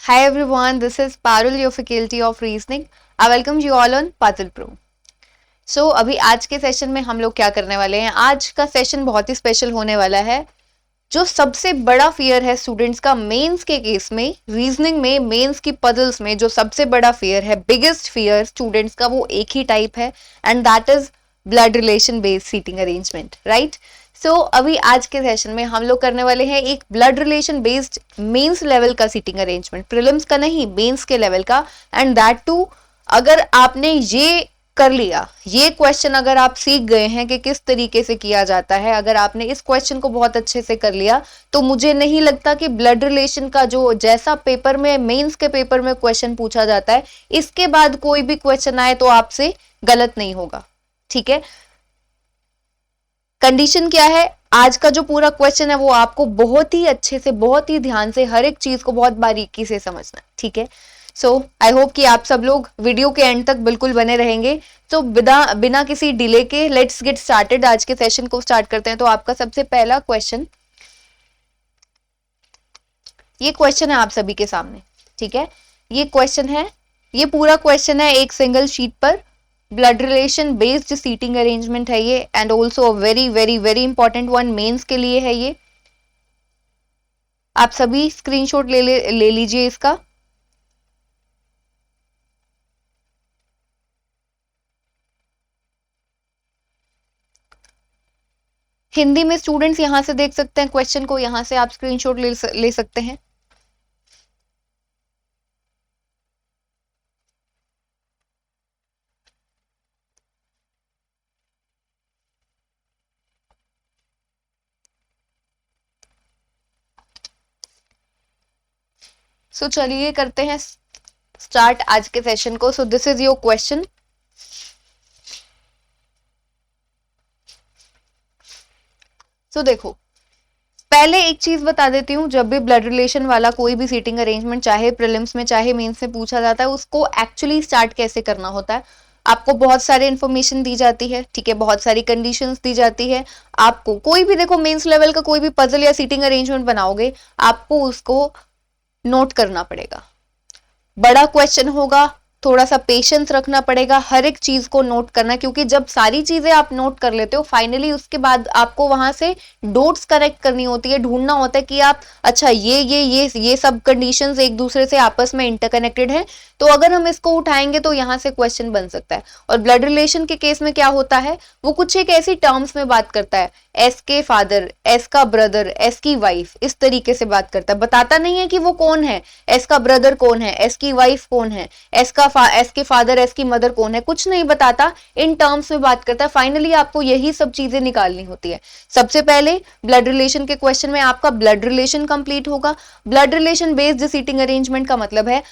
Hi everyone, this is Parul, your faculty of reasoning. I welcome you all on Puzzle Pro. So अभी आज के session में हम लोग क्या करने वाले हैं, आज का सेशन बहुत ही स्पेशल होने वाला है। जो सबसे बड़ा फियर है स्टूडेंट्स का मेंस के केस में, रीजनिंग में, मेंस की पजल्स में जो सबसे बड़ा फियर है, बिगेस्ट फियर स्टूडेंट्स का, वो एक ही टाइप है and that is blood relation based seating arrangement, right. So अभी आज के सेशन में हम लोग करने वाले हैं एक blood relation based mains level का सीटिंग अरेंजमेंट, प्रीलिम्स का नहीं, मेंस के लेवल का। एंड दैट टू, अगर आपने ये कर लिया, ये क्वेश्चन अगर आप सीख गए हैं कि किस तरीके से किया जाता है, अगर आपने इस क्वेश्चन को बहुत अच्छे से कर लिया, तो मुझे नहीं लगता कि ब्लड रिलेशन का जो जैसा पेपर में, मेंस के पेपर में क्वेश्चन पूछा जाता है, इसके बाद कोई भी क्वेश्चन आए तो आपसे गलत नहीं होगा, ठीक है। कंडीशन क्या है, आज का जो पूरा क्वेश्चन है वो आपको बहुत ही अच्छे से, बहुत ही ध्यान से, हर एक चीज को बहुत बारीकी से समझना है, ठीक है। सो आई होप कि आप सब लोग वीडियो के एंड तक बिल्कुल बने रहेंगे। तो बिना किसी डिले के लेट्स गेट स्टार्टेड, आज के सेशन को स्टार्ट करते हैं। तो आपका सबसे पहला क्वेश्चन, ये क्वेश्चन है आप सभी के सामने, ठीक है। ये क्वेश्चन है, ये पूरा क्वेश्चन है एक सिंगल शीट पर, blood relation based seating arrangement है ये, and also very very very important one mains के लिए है ये। आप सभी स्क्रीनशॉट ले लीजिए इसका। हिंदी में स्टूडेंट्स यहां से देख सकते हैं क्वेश्चन को, यहां से आप स्क्रीनशॉट ले सकते हैं। सो चलिए करते हैं स्टार्ट आज के सेशन को। So this is your question. So देखो, पहले एक चीज बता देती हूँ, जब भी ब्लड रिलेशन वाला कोई भी सीटिंग अरेंजमेंट, चाहे प्रीलिम्स में चाहे मेंस में पूछा जाता है, उसको एक्चुअली स्टार्ट कैसे करना होता है। आपको बहुत सारे इंफॉर्मेशन दी जाती है, ठीक है, बहुत सारी कंडीशंस दी जाती है। आपको कोई भी, देखो, मेंस लेवल का कोई भी पजल या सीटिंग अरेंजमेंट बनाओगे, आपको उसको नोट करना पड़ेगा। बड़ा क्वेश्चन होगा, थोड़ा सा पेशेंस रखना पड़ेगा, हर एक चीज को नोट करना, क्योंकि जब सारी चीजें आप नोट कर लेते हो, फाइनली उसके बाद आपको वहां से डोट्स कनेक्ट करनी होती है, ढूंढना होता है कि आप, अच्छा, ये सब कंडीशंस एक दूसरे से आपस में इंटरकनेक्टेड है, तो अगर हम इसको उठाएंगे तो यहां से क्वेश्चन बन सकता है। और ब्लड रिलेशन के केस में क्या होता है, वो कुछ एक ऐसी टर्म्स में बात करता है, एस के फादर, एस का ब्रदर, एस की वाइफ, इस तरीके से बात करता है। बताता नहीं है कि वो कौन है, एस का ब्रदर कौन है, एस की वाइफ कौन है, एस के फादर, एस की मदर कौन है, कुछ नहीं बताता, इन टर्म्स में बात करता है। फाइनली आपको यही सब चीजें निकालनी होती है। सबसे पहले ब्लड रिलेशन के क्वेश्चन में आपका ब्लड रिलेशन कंप्लीट होगा। Blood relation based seating arrangement का मतलब है,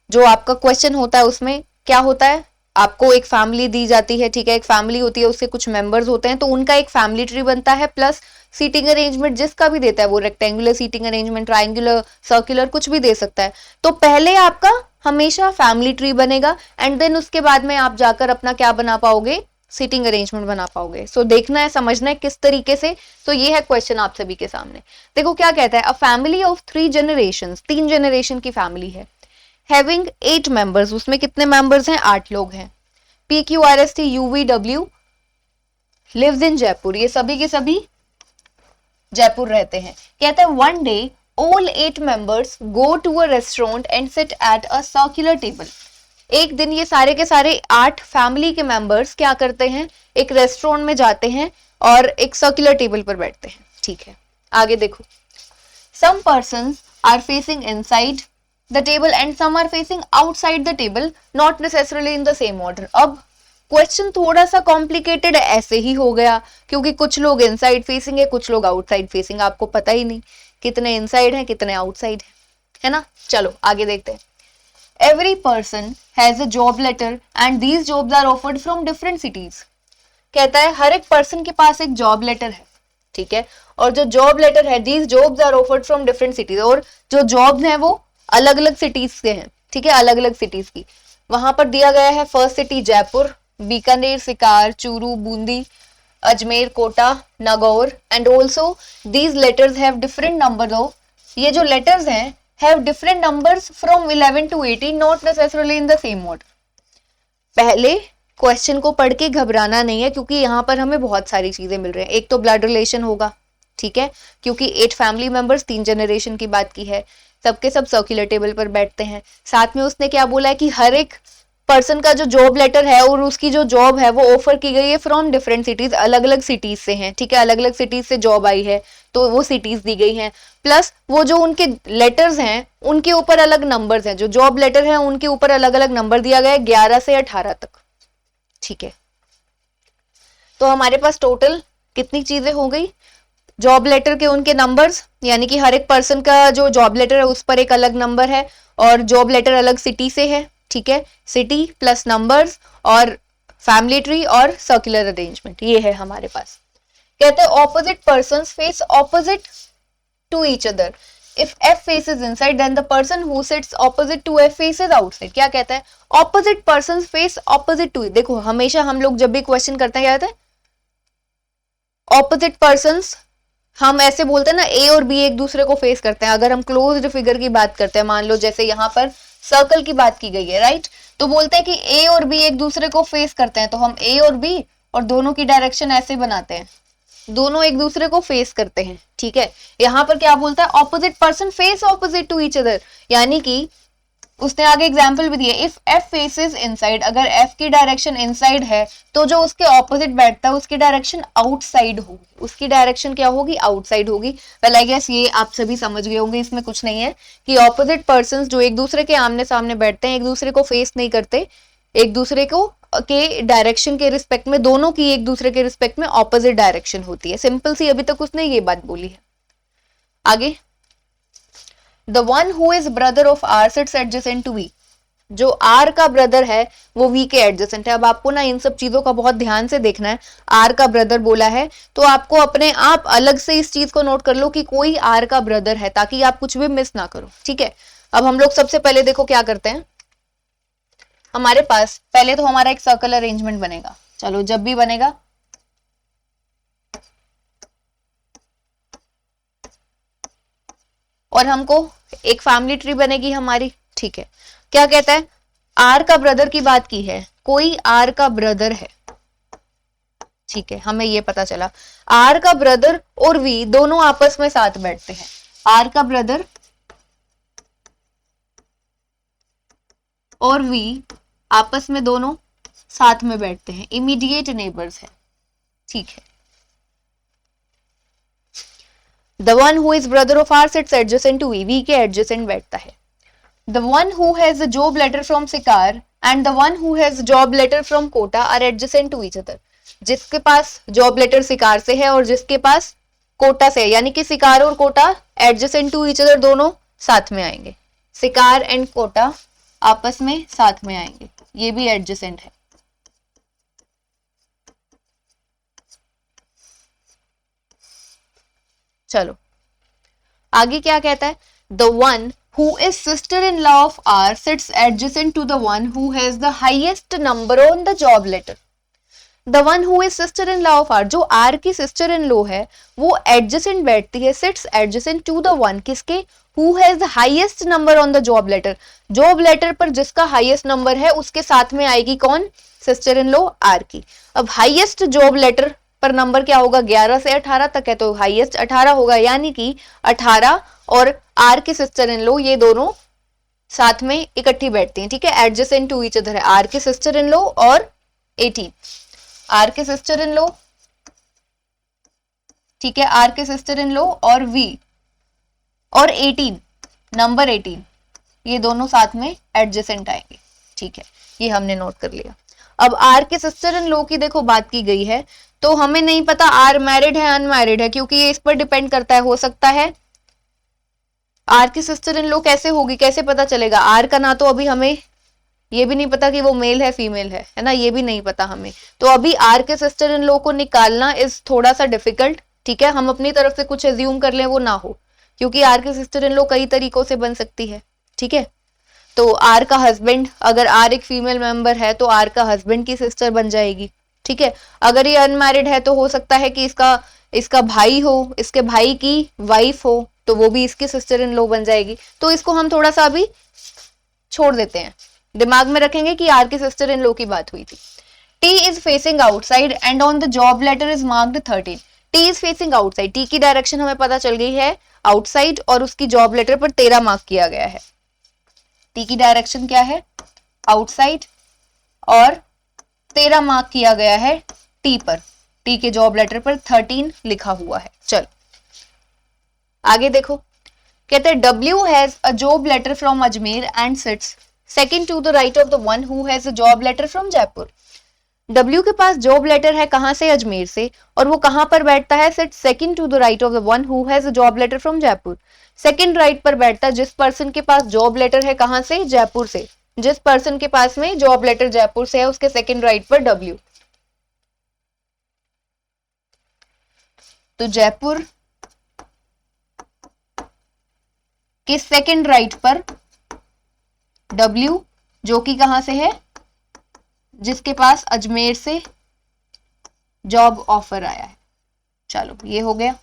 जो आपका क्वेश्चन होता है उसमें क्या होता है, आपको एक फैमिली दी जाती है, ठीक है, एक फैमिली होती है, उसके कुछ मेंबर्स होते हैं, तो उनका एक फैमिली ट्री बनता है, प्लस सीटिंग अरेंजमेंट जिसका भी देता है, वो rectangular seating arrangement, triangular, circular, कुछ भी दे सकता है। तो पहले आपका हमेशा फैमिली ट्री बनेगा, एंड देन उसके बाद में आप जाकर अपना क्या बना पाओगे, सीटिंग अरेंजमेंट बना पाओगे। सो देखना है, समझना है किस तरीके से। तो ये है क्वेश्चन आप सभी के सामने। देखो क्या कहता है, a family of 3 generation, 3 generation की फैमिली है, हैविंग 8 मेंबर्स, उसमें कितने मेंबर्स हैं, 8 लोग हैं। PQRST UVW lives in Jaipur, ये सभी के सभी जयपुर रहते हैं। कहते हैं one day all 8 members go to a restaurant and sit at a circular table. एक दिन ये सारे के सारे 8 फैमिली के मेंबर्स क्या करते हैं, एक रेस्टोरेंट में जाते हैं और एक सर्कुलर टेबल पर बैठते हैं, ठीक है। आगे देखो, some persons are facing inside the table and some are facing outside the table, not necessarily in the same order। अब क्वेश्चन थोड़ा सा कॉम्प्लिकेटेड ऐसे ही हो गया, क्योंकि कुछ लोग इनसाइड फेसिंग है, कुछ लोग आउटसाइड फेसिंग, आपको पता ही नहीं कितने इनसाइड हैं कितने आउटसाइड है ना। चलो आगे देखते हैं। Every person has a job letter and these jobs are offered from different cities. कहता है हर एक पर्सन के पास एक जॉब लेटर है, ठीक है, और जो जॉब लेटर है, these jobs are offered from different cities, और जो जॉब्स हैं वो अलग अलग सिटीज के हैं, ठीक है, अलग अलग सिटीज की। वहां पर दिया गया है first city Jaipur, Bikaner, Sikar, Churu, Bundi, Ajmer, Kota, Nagaur, and also these letters have different number of, ये जो लेटर्स हैं have different numbers from 11 to 18 not necessarily in the same order. पहले क्वेश्चन को पढ़ के घबराना नहीं है, क्योंकि यहाँ पर हमें बहुत सारी चीजें मिल रही हैं. एक तो ब्लड रिलेशन होगा, ठीक है, क्योंकि 8 फैमिली मेंबर्स 3 जनरेशन की बात की है, सबके सब सर्कुलर टेबल पर बैठते हैं. साथ में उसने क्या बोला है कि हर एक पर्सन का जो जॉब लेटर है और उसकी जो जॉब है वो ऑफर की गई है फ्रॉम डिफरेंट सिटीज, अलग अलग सिटीज से हैं, ठीक है, अलग अलग सिटीज से जॉब आई है तो वो सिटीज दी गई हैं. प्लस वो जो उनके लेटर्स हैं उनके ऊपर अलग नंबर्स हैं, जो जॉब लेटर है उनके ऊपर अलग अलग नंबर दिया गया है 11 से 18 तक, ठीक है. तो हमारे पास टोटल कितनी चीजें हो गई, जॉब लेटर के उनके नंबर्स, यानी कि हर एक पर्सन का जो जॉब लेटर है उस पर एक अलग नंबर है और जॉब लेटर अलग सिटी से है, ठीक है, सिटी प्लस नंबर्स और फैमिली ट्री और सर्कुलर अरेंजमेंट, ये है हमारे पास. कहते हैं opposite persons face opposite to each other. If F faces inside then the person who sits opposite to F faces outside. क्या कहता है, opposite persons face opposite to. देखो हमेशा हम लोग जब भी क्वेश्चन करते हैं क्या कहते हैं, ऑपोजिट पर्सन्स, हम ऐसे बोलते हैं ना A और B एक दूसरे को फेस करते हैं. अगर हम क्लोज्ड फिगर की बात करते हैं, मान लो जैसे यहाँ पर सर्कल की बात की गई है, राइट, तो बोलते हैं कि A और B एक दूसरे को फेस करते हैं, तो हम A और B और दोनों की डायरेक्शन ऐसे बनाते हैं, दोनों एक दूसरे को फेस करते हैं, ठीक है. यहाँ पर क्या बोलता है, opposite person face opposite to each other, यानी कि उसने आगे एग्जाम्पल भी दिया, इफ F फेसेस इनसाइड, अगर F की डायरेक्शन इनसाइड है तो जो उसके ऑपोजिट बैठता है उसकी डायरेक्शन आउटसाइड होगी, उसकी डायरेक्शन क्या होगी, आउटसाइड होगी. वेल आई गेस ये आप सभी समझ गए होंगे, इसमें कुछ नहीं है कि ऑपोजिट पर्सन्स जो एक दूसरे के आमने सामने बैठते हैं एक दूसरे को फेस नहीं करते, एक दूसरे को के डायरेक्शन के रिस्पेक्ट में, दोनों की एक दूसरे के रिस्पेक्ट में ऑपोजिट डायरेक्शन होती है. सिंपल सी, अभी तक उसने ये बात बोली है. आगे, The one who is brother of R sits adjacent to V. जो R का ब्रदर है वो V के एडजेसेंट है. अब आपको ना इन सब चीजों का बहुत ध्यान से देखना है. R का ब्रदर बोला है तो आपको अपने आप अलग से इस चीज को नोट कर लो कि कोई R का ब्रदर है, ताकि आप कुछ भी मिस ना करो, ठीक है. अब हम लोग सबसे पहले देखो क्या करते हैं, हमारे पास पहले तो हमारा एक सर्कल अरेंजमेंट बनेगा. चलो जब भी बनेगा और हमको एक फैमिली ट्री बनेगी हमारी, ठीक है. क्या कहता है, आर का ब्रदर की बात की है, कोई आर का ब्रदर है, ठीक है, हमें ये पता चला. आर का ब्रदर और वी दोनों आपस में साथ बैठते हैं. आर का ब्रदर और वी आपस में दोनों साथ में बैठते हैं, इमीडिएट नेबर्स है, ठीक है. The one who is brother of R sits adjacent to V के adjacent बैठता है. The one who has a job letter from Sikar and the one who has job letter from Kota are adjacent to each other. जिसके पास job letter सिकार से है और जिसके पास कोटा से है, यानी कि सिकार और Kota adjacent to each other, दोनों साथ में आएंगे. सिकार एंड कोटा आपस में साथ में आएंगे, ये भी adjacent है. चलो आगे क्या कहता है, the one who is sister in law of R sits adjacent to the one who has the highest number on the job letter. The one who is sister in law of R, जो R की sister in law है वो adjacent बैठती है, sits adjacent to the one, किसके, who has the highest number on the job letter. Job letter पर जिसका highest number है उसके साथ में आएगी कौन, sister in law R की. अब highest जॉब लेटर पर नंबर क्या होगा, 11 से 18 तक है, तो हाईएस्ट 18 होगा, यानी कि 18 और आर के सिस्टर इन लॉ ये दोनों साथ में इकट्ठी बैठती हैं, ठीक है, एडजेसेंट टू ईच अदर है. आर के सिस्टर इन लॉ और 18, आर के सिस्टर इन लॉ, ठीक है, आर के सिस्टर इन लॉ और वी और 18, नंबर 18, ये दोनों साथ में एडजेसेंट आएंगे, ठीक है, ये हमने नोट कर लिया. अब आर के सिस्टर इन लॉ की देखो बात की गई है, तो हमें नहीं पता आर मैरिड है अनमैरिड है, क्योंकि ये इस पर डिपेंड करता है. हो सकता है आर की सिस्टर इन लॉ कैसे होगी, कैसे पता चलेगा, आर का ना तो अभी हमें ये भी नहीं पता कि वो मेल है फीमेल है ना, ये भी नहीं पता हमें. तो अभी आर के सिस्टर इन लॉ को निकालना इज थोड़ा सा डिफिकल्ट, ठीक है. हम अपनी तरफ से कुछ एज्यूम कर लें वो ना हो, क्योंकि आर के सिस्टर इन लॉ कई तरीकों से बन सकती है, ठीक है. तो आर का हस्बैंड, अगर आर एक फीमेल मेंबर है तो आर का हस्बैंड की सिस्टर बन जाएगी, ठीक है. अगर ये अनमैरिड है तो हो सकता है कि इसका भाई हो, इसके भाई की वाइफ हो, तो वो भी इसकी सिस्टर इन लॉ बन जाएगी। तो इसको हम थोड़ा सा अभी छोड़ देते हैं, दिमाग में रखेंगे कि आर की सिस्टर इन लॉ की बात हुई थी। T is facing outside and on the job letter is marked 13. T is facing outside. T की डायरेक्शन हमें पता चल गई है आउटसाइड और उसकी जॉब लेटर पर 13 मार्क किया गया है। T की डायरेक्शन क्या है? आउटसाइड और 13 मार्क किया गया है T पर। T के जॉब लेटर पर 13 लिखा हुआ है। चलो आगे देखो, कहते हैं W has a job letter from Ajmer and sits second to the right of the one who has a job letter from Jaipur. W के पास जॉब लेटर है कहां से? अजमेर से, और वो कहां पर बैठता है? Sit second to the right of the one who has a job letter from Jaipur. Second right पर बैठता है जिस पर्सन के पास जॉब लेटर है कहां से? जयपुर से। जिस पर्सन के पास में जॉब लेटर जयपुर से है उसके सेकंड राइट पर W। तो जयपुर के सेकंड राइट पर W, जो कि कहां से है? जिसके पास अजमेर से जॉब ऑफर आया है। चलो ये हो गया,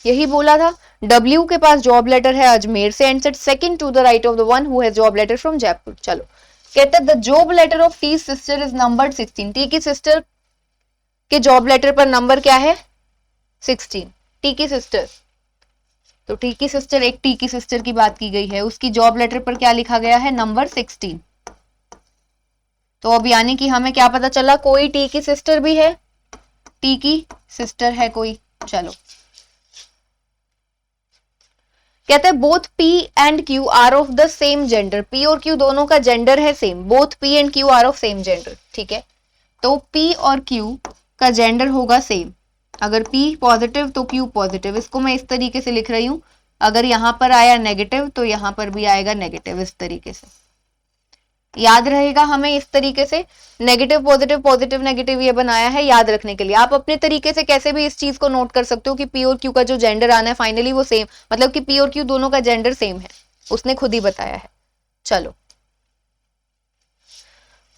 यही बोला था, W के पास जॉब लेटर है अजमेर से and sit second to the right of the one who has job letter from Jaipur. चलो कहते हैं the job letter of T sister is numbered 16। T की सिस्टर के जॉब लेटर पर नंबर क्या है? 16। टी की सिस्टर, तो टी की सिस्टर, एक टी की सिस्टर की बात की गई है, उसकी जॉब लेटर पर क्या लिखा गया है? नंबर 16। तो अब यानी कि हमें क्या पता चला? कोई टी की सिस्टर भी है, टी की सिस्टर है कोई। चलो कहते हैं both P and Q are of the same gender. P और Q दोनों का जेंडर है same. Both P and Q are of same gender. ठीक है, तो P और Q का जेंडर होगा सेम। अगर P पॉजिटिव तो Q पॉजिटिव। इसको मैं इस तरीके से लिख रही हूं, अगर यहां पर आया नेगेटिव तो यहां पर भी आएगा नेगेटिव। इस तरीके से याद रहेगा हमें, इस तरीके से नेगेटिव पॉजिटिव पॉजिटिव नेगेटिव ये बनाया है याद रखने के लिए। आप अपने तरीके से कैसे भी इस चीज को नोट कर सकते हो कि P और Q का जो जेंडर आना है फाइनली वो सेम, मतलब कि P और Q दोनों का जेंडर सेम है, उसने खुद ही बताया है। चलो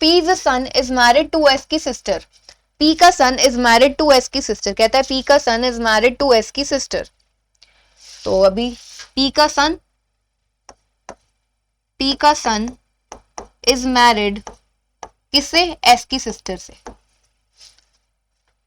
P's son is married to S की सिस्टर। P का सन इज मैरिड टू S की सिस्टर। कहता है P का सन इज मैरिड टू S की सिस्टर। तो अभी P का सन इज मैरिड किससे? S की सिस्टर से।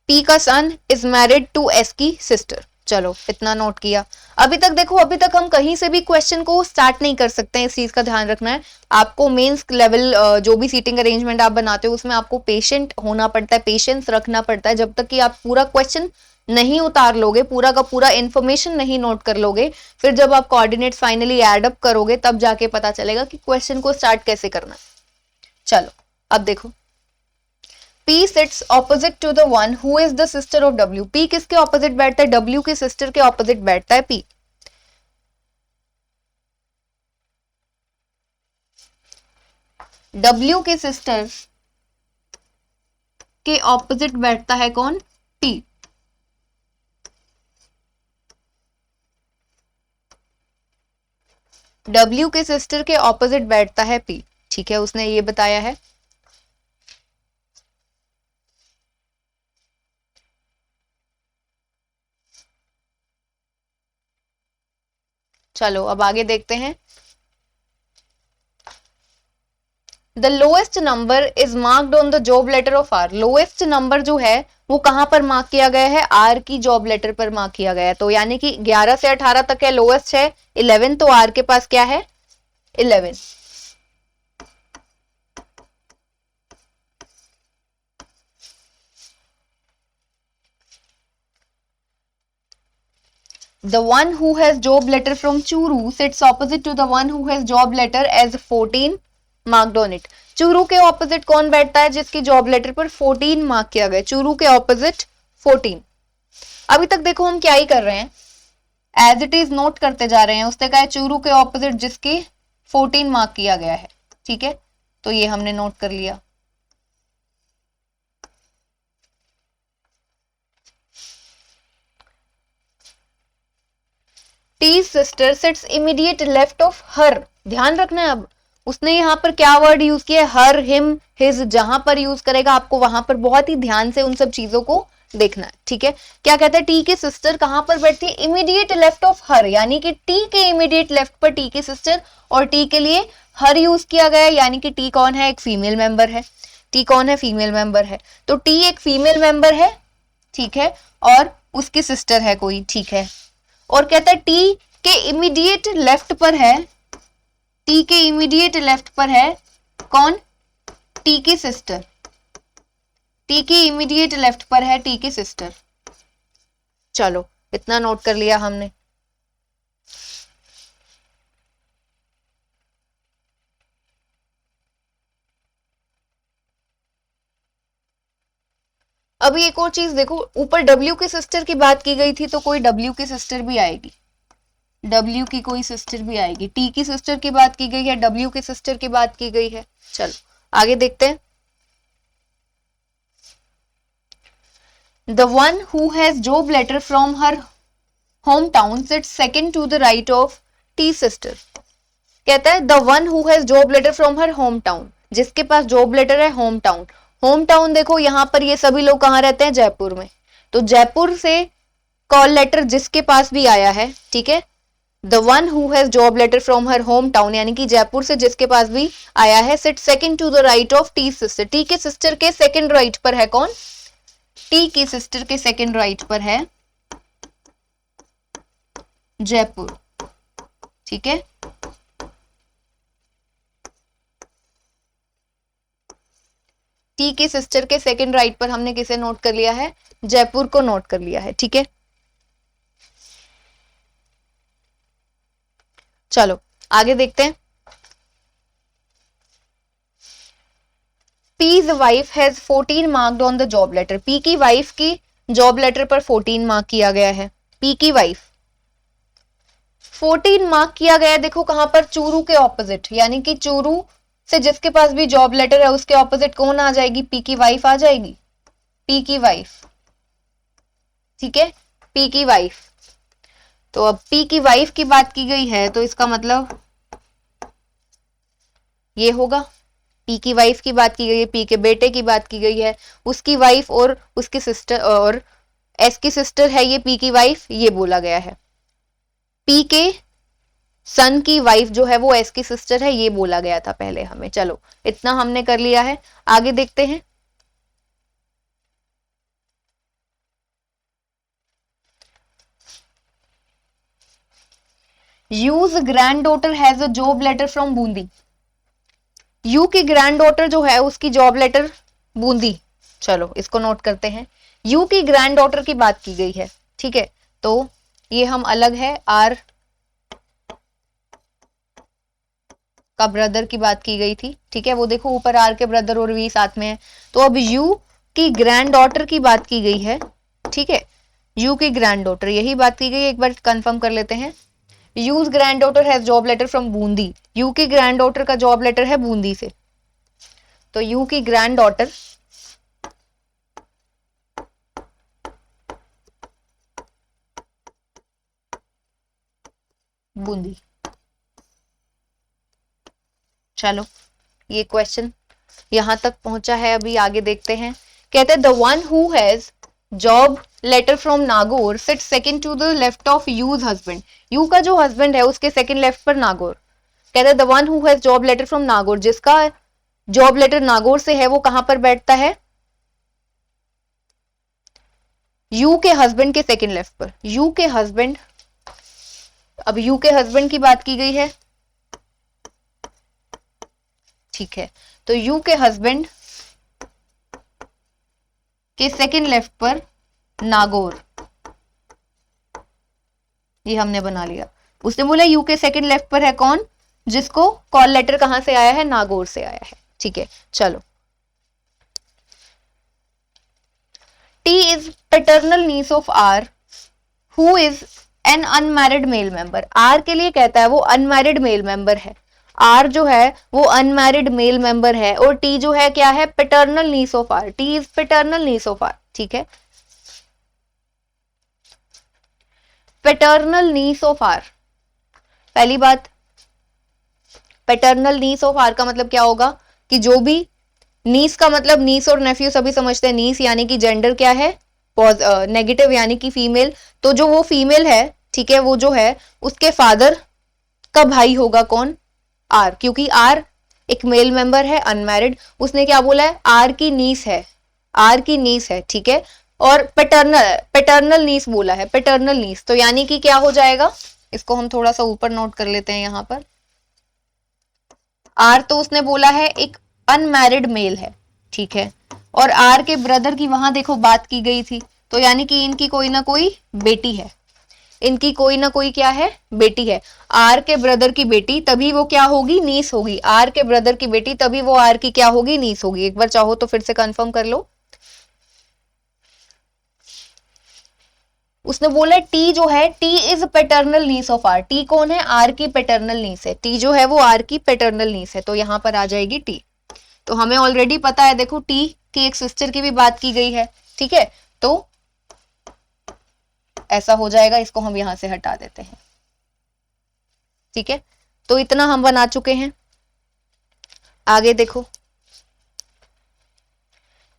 P का सन इज मैरिड टू S की सिस्टर। चलो इतना नोट किया। अभी तक देखो, अभी तक हम कहीं से भी क्वेश्चन को स्टार्ट नहीं कर सकते हैं, इस चीज का ध्यान रखना है। आपको मेंस लेवल जो भी सीटिंग अरेंजमेंट आप बनाते हो उसमें आपको पेशेंट होना पड़ता है, पेशेंस रखना पड़ता है। जब तक कि आप पूरा क्वेश्चन नहीं उतार लोगे, पूरा का पूरा इंफॉर्मेशन नहीं नोट कर लोगे, फिर जब आप कोऑर्डिनेट्स फाइनली एड अप करोगे तब जाके पता चलेगा कि क्वेश्चन को स्टार्ट कैसे करना है। चलो अब देखो, P sits opposite to the one who is the sister of W. P किसके ऑपोजिट बैठता है? W की सिस्टर के ऑपोजिट बैठता है P। W के सिस्टर के ऑपोजिट बैठता है कौन? P। W के सिस्टर के ऑपोजिट बैठता है P। ठीक है, उसने ये बताया है। चलो अब आगे देखते हैं। The lowest number is marked on the job letter of R. Lowest number जो है वो कहां पर मार्क किया गया है? आर की जॉब लेटर पर मार्क किया गया है। तो यानी कि 11 से 18 तक है, लोएस्ट है 11, तो आर के पास क्या है? 11। The one who has job letter from Churu sits opposite to the one who has job letter as 14 marked on it. Churu के ऑपोजिट कौन बैठता है? जिसकी जॉब लेटर पर 14 मार्क किया गया। चूरू के ऑपोजिट 14। अभी तक देखो हम क्या ही कर रहे हैं, एज इट इज नोट करते जा रहे हैं। उसने कहा चूरू के ऑपोजिट जिसकी 14 मार्क किया गया है। ठीक है, तो ये हमने नोट कर लिया। T's sister sits immediate left of her। ध्यान रखना है, अब उसने यहाँ पर क्या वर्ड यूज किया? हर, हिम, हिज। जहां पर यूज करेगा आपको वहां पर बहुत ही ध्यान से उन सब चीजों को देखना है, ठीक है। क्या कहता है, टी की सिस्टर कहां पर बैठती है, इमीडिएट लेफ्ट ऑफ हर, यानी कि टी के इमीडिएट लेफ्ट पर टी की सिस्टर, और टी के लिए हर यूज किया गया है, यानी कि टी कौन है, एक फीमेल मेंबर है। टी कौन है, फीमेल मेंबर है, तो टी एक फीमेल मेंबर है, ठीक है, और उसकी सिस्टर है कोई, ठीक है। और कहता है टी के इमीडिएट लेफ्ट पर है, टी के इमीडिएट लेफ्ट पर है कौन, टी की सिस्टर, टी की इमीडिएट लेफ्ट पर है टी की सिस्टर। चलो इतना नोट कर लिया हमने। अभी एक और चीज देखो, ऊपर W की सिस्टर की बात की गई थी, तो कोई W की सिस्टर भी आएगी, W की कोई सिस्टर भी आएगी। T की सिस्टर की बात की गई है, W की सिस्टर की बात की गई है। चलो आगे देखते हैं। The one who has job letter from her hometown sits second to the right of T sister. कहता है the one who has job letter from her hometown, जिसके पास जॉब लेटर है होम टाउन। होम टाउन देखो यहाँ पर ये सभी लोग कहाँ रहते हैं, जयपुर में, तो जयपुर से कॉल लेटर जिसके पास भी आया है, ठीक है, the one who has job letter from her home town, यानी कि जयपुर से जिसके पास भी आया है, sit second to the right of T sister, T के सिस्टर के सेकंड राइट पर है कौन, टी की सिस्टर के सेकंड राइट पर है जयपुर, ठीक है। टी की सिस्टर के सेकंड राइट पर हमने किसे नोट कर लिया है, जयपुर को नोट कर लिया है, ठीक है। चलो आगे देखते हैं। P's wife has 14 marked on the job letter. P की वाइफ की जॉब लेटर पर 14 मार्क किया गया है। P की वाइफ 14 मार्क किया गया है, देखो कहां पर, चूरू के ऑपोजिट, यानी कि चूरू से जिसके पास भी जॉब लेटर है उसके ऑपोजिट कौन आ जाएगी, P की वाइफ आ जाएगी, P की वाइफ, ठीक है, P की वाइफ। तो अब P की वाइफ की बात की गई है, तो इसका मतलब ये होगा, पी की वाइफ की बात की गई है, पी के बेटे की बात की गई है, उसकी वाइफ और उसकी सिस्टर, और एस की सिस्टर है ये पी की वाइफ, ये बोला गया है। पी के सन की वाइफ जो है वो एस की सिस्टर है, ये बोला गया था पहले हमें। चलो इतना हमने कर लिया है, आगे देखते हैं। U's granddaughter has a job letter from Bundi. U की ग्रैंड डॉटर जो है उसकी जॉब लेटर बूंदी, चलो इसको नोट करते हैं। यू की ग्रैंड डॉटर की बात की गई है, ठीक है, तो ये हम अलग है, आर का ब्रदर की बात की गई थी, ठीक है, वो देखो ऊपर आर के ब्रदर और वी साथ में है। तो अब यू की ग्रैंड डॉटर की बात की गई है, ठीक है, यू की ग्रैंड डॉटर यही बात की गई है, एक बार कंफर्म कर लेते हैं। U's granddaughter has job letter from Bundi, U की ग्रैंड डॉटर का जॉब लेटर है बूंदी से, तो यू की ग्रैंड डॉटर बूंदी। चलो ये क्वेश्चन यहां तक पहुंचा है, अभी आगे देखते हैं। कहते हैं the one who has job letter from Nagaur sit second to the left of U's husband, U का जो हस्बैंड है उसके सेकंड लेफ्ट पर नागौर। कहते हैं the one who has job letter from Nagaur, जिसका जॉब लेटर नागौर से है वो कहां पर बैठता है, यू के हस्बैंड के सेकंड लेफ्ट पर, यू के हस्बैंड। अब यू के हस्बैंड की बात की गई है, ठीक है, तो यू के हस्बैंड के सेकंड लेफ्ट पर नागौर, ये हमने बना लिया। उसने बोला यू के सेकंड लेफ्ट पर है कौन, जिसको कॉल लेटर कहां से आया है, नागौर से आया है, ठीक है। चलो T is paternal niece of R who is an unmarried male member. R के लिए कहता है वो अनमैरिड मेल मेंबर है, आर जो है वो अनमैरिड मेल मेंबर है, और टी जो है क्या है, paternal niece of R, T is paternal niece of R, ठीक है, पैटर्नल नीस ऑफ आर। पहली बात, पैटर्नल नीस ऑफ आर का मतलब क्या होगा, कि जो भी नीस का मतलब, नीस और नेफ्यू सभी समझते हैं, नीस यानी कि जेंडर क्या है, नेगेटिव यानी कि फीमेल, तो जो वो फीमेल है, ठीक है, वो जो है उसके फादर का भाई होगा कौन? आर, क्योंकि आर एक मेल मेंबर है, अनमैरिड। उसने क्या बोला है? आर की नीस है, आर की नीस है, ठीक है। और पेटर्नल नीस बोला है, पेटर्नल नीस, तो यानी कि क्या हो जाएगा? इसको हम थोड़ा सा ऊपर नोट कर लेते हैं यहां पर। आर तो उसने बोला है एक अनमैरिड मेल है, ठीक है, और आर के ब्रदर की वहां देखो बात की गई थी, तो यानी कि इनकी कोई ना कोई बेटी है, इनकी कोई ना कोई क्या है? बेटी है। आर के ब्रदर की बेटी, तभी वो क्या होगी? नीस होगी। आर के ब्रदर की बेटी, तभी वो आर की क्या होगी? नीस होगी। एक बार चाहो तो फिर से कंफर्म कर लो। उसने बोला टी जो है, T is paternal niece of R. T कौन है? आर की पेटर्नल नीस है। टी जो है वो आर की पेटर्नल नीस है, तो यहां पर आ जाएगी टी। तो हमें ऑलरेडी पता है, देखो टी की एक सिस्टर की भी बात की गई है, ठीक है, तो ऐसा हो जाएगा। इसको हम यहां से हटा देते हैं, ठीक है। तो इतना हम बना चुके हैं। आगे देखो,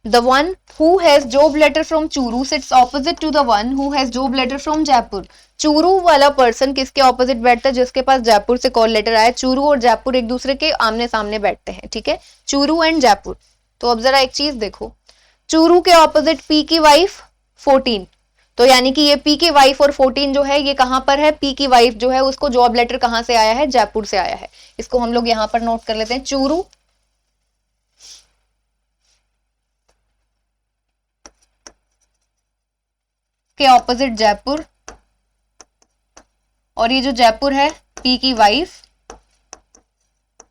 the one who has job letter from Churu sits opposite to the one who has job letter from Jaipur. Churu वाला पर्सन किसके ऑपोजिट बैठता है? जिसके पास जयपुर से कॉल लेटर आया। चूरू और जयपुर एक दूसरे के आमने सामने बैठते हैं, ठीक है, चूरू एंड जयपुर। तो अब जरा एक चीज देखो, चूरू के ऑपोजिट पी की वाइफ 14, तो यानी कि ये पी की वाइफ और 14 जो है ये कहां पर है? पी की वाइफ जो है उसको जॉब लेटर कहां से आया है? जयपुर से आया है। इसको हम लोग यहां पर नोट कर लेते हैं, चूरू के ऑपोजिट जयपुर, और ये जो जयपुर है, पी की वाइफ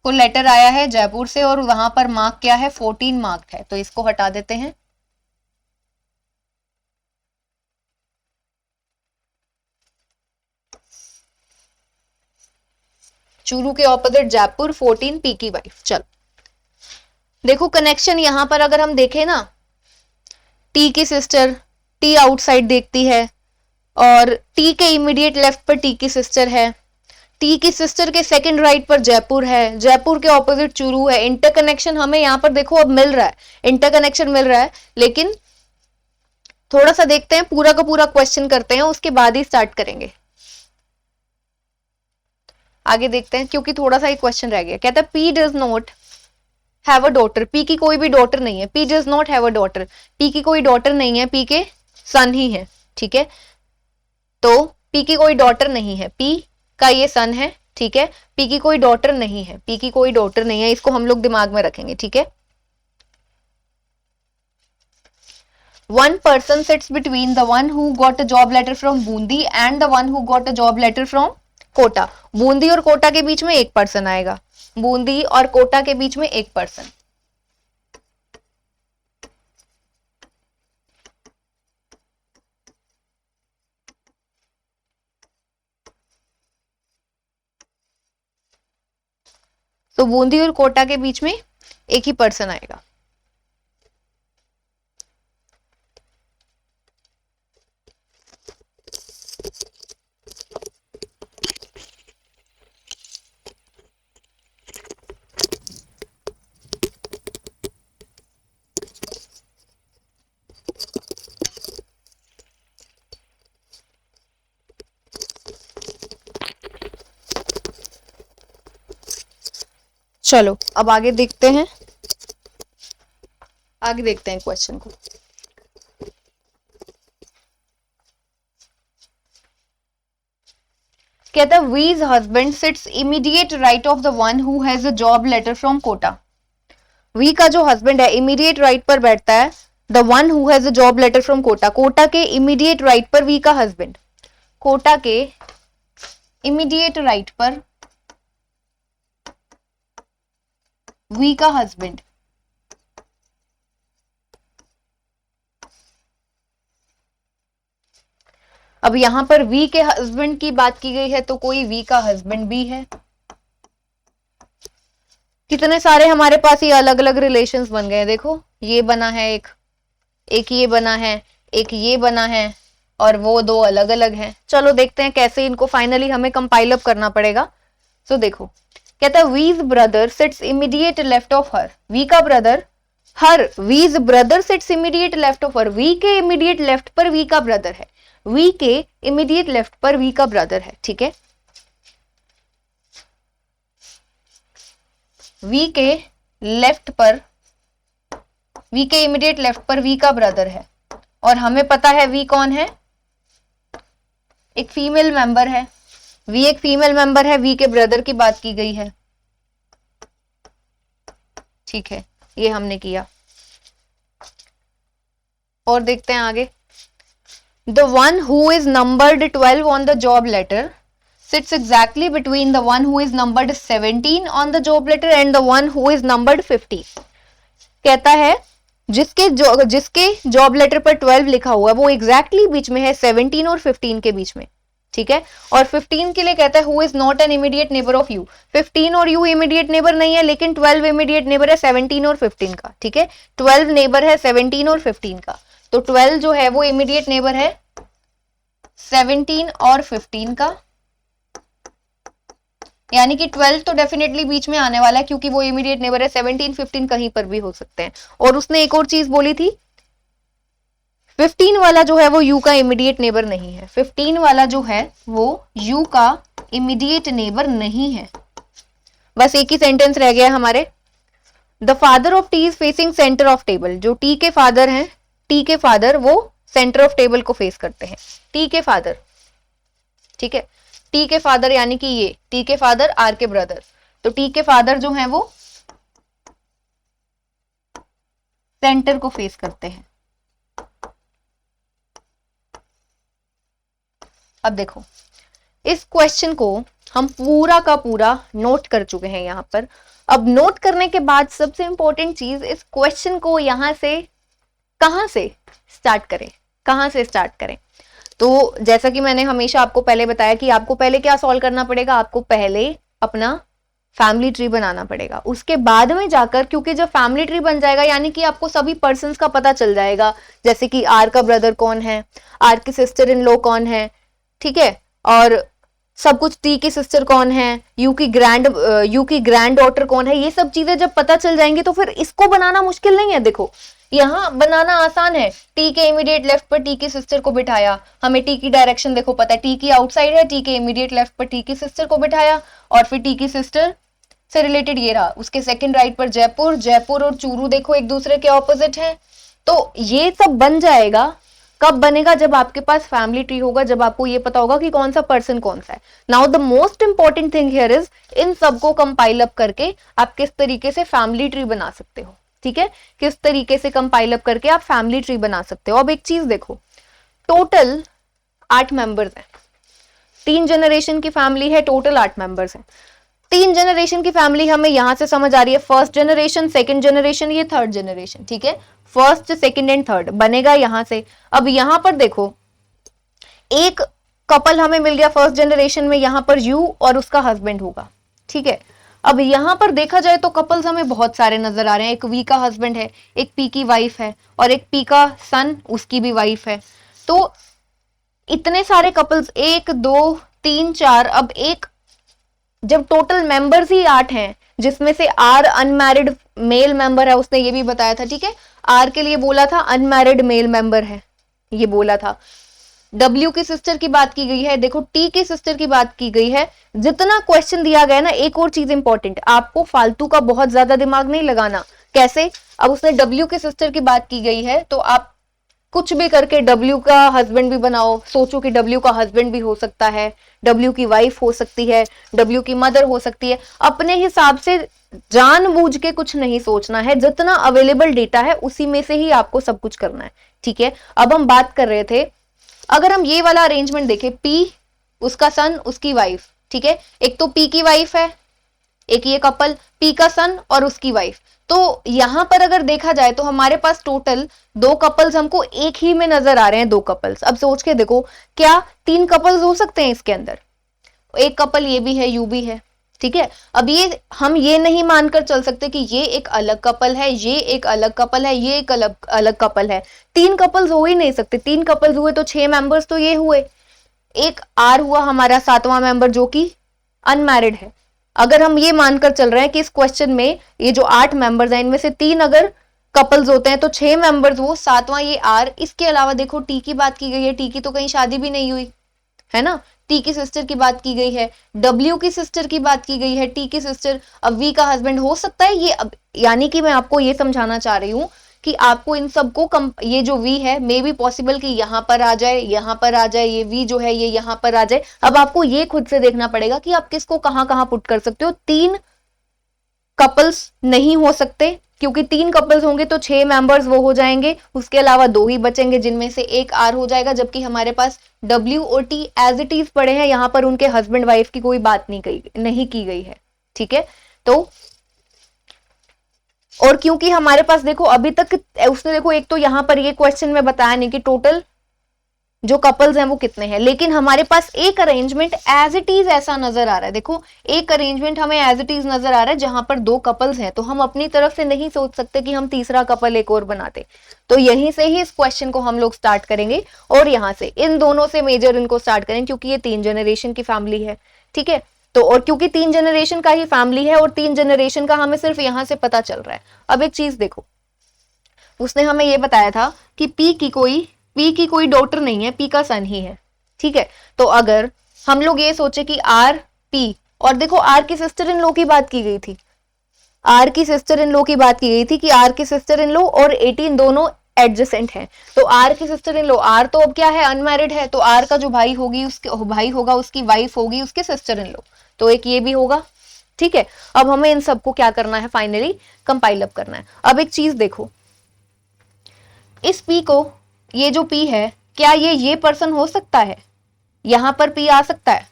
को लेटर आया है जयपुर से, और वहां पर मार्क क्या है? 14 मार्क है, तो इसको हटा देते हैं। चूरू के ऑपोजिट जयपुर, 14 पी की वाइफ। चलो देखो कनेक्शन यहां पर अगर हम देखें ना, टी की सिस्टर, टी आउटसाइड देखती है, और टी के इमीडिएट लेफ्ट पर टी की सिस्टर है, टी की सिस्टर के सेकंड राइट पर जयपुर है, जयपुर के ऑपोजिट चूरू है। इंटरकनेक्शन हमें यहां पर देखो अब मिल रहा है, इंटरकनेक्शन मिल रहा है, लेकिन थोड़ा सा देखते हैं, पूरा का पूरा क्वेश्चन करते हैं, उसके बाद ही स्टार्ट करेंगे। आगे देखते हैं, क्योंकि थोड़ा सा एक क्वेश्चन रह गया। कहता है P does not have a daughter. P की कोई भी डॉटर नहीं है, P does not have a daughter, P की कोई डॉटर नहीं है, पी के सन ही है, ठीक है। तो पी की कोई डॉटर नहीं है, पी का ये सन है, ठीक है, पी की कोई डॉटर नहीं है, पी की कोई डॉटर नहीं है, इसको हम लोग दिमाग में रखेंगे, ठीक है। One person sits between the one who got a job letter from Bundi and the one who got a job letter from Kota. Bundi और कोटा के बीच में एक पर्सन आएगा, बूंदी और कोटा के बीच में एक पर्सन। तो बूंदी और कोटा के बीच में एक ही पर्सन आएगा। चलो अब आगे देखते हैं, आगे देखते हैं क्वेश्चन को। कहता है V's husband sits immediate right of the one who has a job letter from Kota. V का जो हस्बैंड है इमीडिएट राइट पर बैठता है the one who has a job letter from Kota. Kota के इमीडिएट राइट पर वी का हस्बैंड, कोटा के इमीडिएट राइट पर वी का हस्बैंड। अब यहां पर वी के हस्बैंड की बात की गई है, तो कोई वी का हस्बैंड भी है। कितने सारे हमारे पास ये अलग अलग रिलेशंस बन गए, देखो ये बना है एक ये बना है, एक ये बना है, और वो दो अलग अलग हैं। चलो देखते हैं कैसे इनको फाइनली हमें कंपाइल अप करना पड़ेगा। तो देखो कहता है V's brother sits immediate left of her. V का brother her V's brother sits immediate left of her, V के इमीडिएट लेफ्ट पर वी का ब्रदर है, वी के इमीडिएट लेफ्ट पर वी का ब्रदर है, ठीक है, वी के लेफ्ट पर, वी के इमीडिएट लेफ्ट पर वी का ब्रदर है, और हमें पता है वी कौन है, एक फीमेल मेंबर है, वी एक फीमेल मेंबर है, वी के ब्रदर की बात की गई है, ठीक है, ये हमने किया। और देखते हैं आगे, the one who is numbered 12 on the job letter sits exactly between the one who is numbered 17 on the job letter and the one who is numbered 50। कहता है जिसके जॉब लेटर पर 12 लिखा हुआ है वो एग्जैक्टली बीच में है 17 और 15 के बीच में, ठीक है, और 15 के लिए कहता है who is not an immediate neighbour of you, 15 और यू इमीडिएट नेबर नहीं है, लेकिन 12 इमीडिएट नेबर है 17 और 15 का, ठीक है, 12 नेबर है 17 और 15 का, तो 12 जो है वो इमीडिएट नेबर है 17 और 15 का, यानी कि 12 तो डेफिनेटली बीच में आने वाला है क्योंकि वो इमीडिएट नेबर है, 17 15 कहीं पर भी हो सकते हैं। और उसने एक और चीज बोली थी, 15 वाला जो है वो यू का इमीडिएट नेबर नहीं है, 15 वाला जो है वो यू का इमीडिएट नेबर नहीं है। बस एक ही सेंटेंस रह गया हमारे, the father of T is facing centre of table, जो टी के फादर हैं, टी के फादर वो सेंटर ऑफ टेबल को फेस करते हैं, टी के फादर, ठीक है, टी के फादर यानी कि ये टी के फादर आर के ब्रदर, तो टी के फादर जो हैं वो सेंटर को फेस करते हैं। अब देखो इस क्वेश्चन को हम पूरा का पूरा नोट कर चुके हैं यहां पर। अब नोट करने के बाद सबसे इंपॉर्टेंट चीज, इस क्वेश्चन को यहां से कहां से स्टार्ट करें, कहां से स्टार्ट करें। तो जैसा कि मैंने हमेशा आपको पहले बताया कि आपको पहले क्या सॉल्व करना पड़ेगा, आपको पहले अपना फैमिली ट्री बनाना पड़ेगा, उसके बाद में जाकर, क्योंकि जब फैमिली ट्री बन जाएगा यानी कि आपको सभी पर्सन्स का पता चल जाएगा, जैसे कि आर का ब्रदर कौन है, आर की सिस्टर इन लॉ कौन है, ठीक है, और सब कुछ, टी की सिस्टर कौन है, यू की ग्रैंड डॉटर कौन है, ये सब चीजें जब पता चल जाएंगी तो फिर इसको बनाना मुश्किल नहीं है। देखो यहाँ बनाना आसान है, टी के इमीडिएट लेफ्ट पर टी की सिस्टर को बिठाया, हमें टी की डायरेक्शन देखो पता है, टी की आउटसाइड है, टी के इमीडिएट लेफ्ट पर टी की सिस्टर को बिठाया, और फिर टी की सिस्टर से रिलेटेड ये रहा, उसके सेकंड राइट पर जयपुर, जयपुर और चूरू देखो एक दूसरे के ऑपोजिट है। तो ये सब बन जाएगा, कब बनेगा, जब आपके पास फैमिली ट्री होगा, जब आपको ये पता होगा कि कौन सा पर्सन कौन सा है। Now the most important thing here is, इन सबको कंपाइल अप करके आप किस तरीके से फैमिली ट्री बना सकते हो, ठीक है, किस तरीके से कंपाइल अप करके आप फैमिली ट्री बना सकते हो। अब एक चीज देखो, टोटल 8 मेंबर्स हैं, 3 जनरेशन की फैमिली है, टोटल 8 मेंबर्स हैं। 3 जनरेशन की फैमिली हमें यहां से समझ आ रही है, फर्स्ट जनरेशन, सेकंड जनरेशन, ये थर्ड जनरेशन, ठीक है, फर्स्ट सेकंड एंड थर्ड बनेगा यहां से। अब यहां पर देखो एक कपल हमें मिल गया फर्स्ट जनरेशन में, यहां पर यू और उसका हस्बैंड होगा, ठीक है। अब यहां पर देखा जाए तो कपल्स हमें बहुत सारे नजर आ रहे हैं, एक वी का हस्बैंड है, एक पी की वाइफ है, और एक पी का सन, उसकी भी वाइफ है। तो इतने सारे कपल्स, 1 2 3 4, अब एक जब टोटल मेंबर्स ही 8 हैं, जिसमें से आर अनमैरिड मेल मेंबर है, उसने ये भी बताया था, ठीक है, आर के लिए बोला था अनमैरिड मेल मेंबर है, ये बोला था। डब्ल्यू की सिस्टर की बात की गई है, देखो टी की सिस्टर की बात की गई है। जितना क्वेश्चन दिया गया ना, एक और चीज इंपॉर्टेंट, आपको फालतू का बहुत ज्यादा दिमाग नहीं लगाना। कैसे, अब उसने डब्ल्यू की सिस्टर की बात की गई है तो आप कुछ भी करके डब्ल्यू का हस्बैंड भी बनाओ, सोचो कि डब्ल्यू का हस्बैंड भी हो सकता है, डब्ल्यू की वाइफ हो सकती है, डब्ल्यू की मदर हो सकती है। अपने हिसाब से जानबूझ के कुछ नहीं सोचना है, जितना अवेलेबल डेटा है उसी में से ही आपको सब कुछ करना है, ठीक है। अब हम बात कर रहे थे, अगर हम ये वाला अरेंजमेंट देखें, पी, उसका सन, उसकी वाइफ, ठीक है, एक तो पी की वाइफ है, एक ये कपल पी का सन और उसकी वाइफ। तो यहां पर अगर देखा जाए तो हमारे पास टोटल 2 कपल्स हमको एक ही में नजर आ रहे हैं, 2 कपल्स। अब सोच के देखो, क्या 3 कपल्स हो सकते हैं इसके अंदर? एक कपल ये भी है, यू भी है, ठीक है। अब ये हम ये नहीं मानकर चल सकते कि ये एक अलग कपल है, ये एक अलग कपल है, ये एक अलग अलग कपल है। 3 कपल्स हो ही नहीं सकते। 3 कपल्स हुए तो 6 मेंबर्स तो ये हुए, एक आर हुआ हमारा 7वां मेंबर जो कि अनमैरिड है। अगर हम ये मानकर चल रहे हैं कि इस क्वेश्चन में ये जो 8 मेंबर्स हैं इनमें से 3 अगर कपल्स होते हैं तो 6 मेंबर्स वो, सातवां ये आर। इसके अलावा देखो टी की बात की गई है, टी की तो कहीं शादी भी नहीं हुई है ना, टी की सिस्टर की बात की गई है, डब्ल्यू की सिस्टर की बात की गई है, टी की सिस्टर, अब वी का हस्बैंड हो सकता है ये। अब यानी कि मैं आपको ये समझाना चाह रही हूं कि आपको इन सबको ये जो वी है मे बी पॉसिबल कि यहां पर आ जाए, यहां पर आ जाए, ये वी जो है ये यहां पर आ जाए। अब आपको ये खुद से देखना पड़ेगा कि आप किसको कहां कहां पुट कर सकते हो। 3 कपल्स नहीं हो सकते क्योंकि 3 कपल्स होंगे तो 6 मेंबर्स वो हो जाएंगे, उसके अलावा 2 ही बचेंगे जिनमें से एक आर हो जाएगा, जबकि हमारे पास डब्ल्यू और टी एज इट इज पड़े हैं, यहां पर उनके हस्बैंड वाइफ की कोई बात नहीं की गई है। ठीक है, तो और क्योंकि हमारे पास देखो अभी तक उसने देखो एक तो यहां पर ये क्वेश्चन में बताया नहीं कि टोटल जो कपल्स हैं वो कितने हैं, लेकिन हमारे पास एक अरेंजमेंट एज इट इज ऐसा नजर आ रहा है। देखो एक अरेंजमेंट हमें एज इट इज नजर आ रहा है जहां पर 2 कपल्स हैं, तो हम अपनी तरफ से नहीं सोच सकते कि हम तीसरा कपल एक और बनाते। तो यहीं से ही इस क्वेश्चन को हम लोग स्टार्ट करेंगे और यहां से इन दोनों से मेजर इनको स्टार्ट करेंगे क्योंकि ये 3 जनरेशन की फैमिली है। ठीक है, तो और क्योंकि 3 जनरेशन का ही फैमिली है और 3 जनरेशन का हमें सिर्फ यहां से पता चल रहा है। अब एक चीज देखो, उसने हमें ये बताया था कि पी की कोई डॉटर नहीं है, पी का सन ही है। ठीक है, तो अगर हम लोग ये सोचे कि आर पी, और देखो आर की सिस्टर इन लो की बात की गई थी, आर की सिस्टर इन लो की बात की गई थी कि आर की सिस्टर इन लो और 18 दोनों एडजेसेंट हैं। तो आर की सिस्टर इन लो, आर तो अब क्या है, अनमैरिड है, तो आर का जो भाई होगी उसके भाई होगा, उसकी वाइफ होगी उसके सिस्टर इन लो, तो एक ये भी होगा। ठीक है, अब हमें इन सबको क्या करना है, फाइनली कंपाइल अप करना है। अब एक चीज देखो, इस पी को, ये जो पी है, क्या ये पर्सन हो सकता है, यहां पर पी आ सकता है।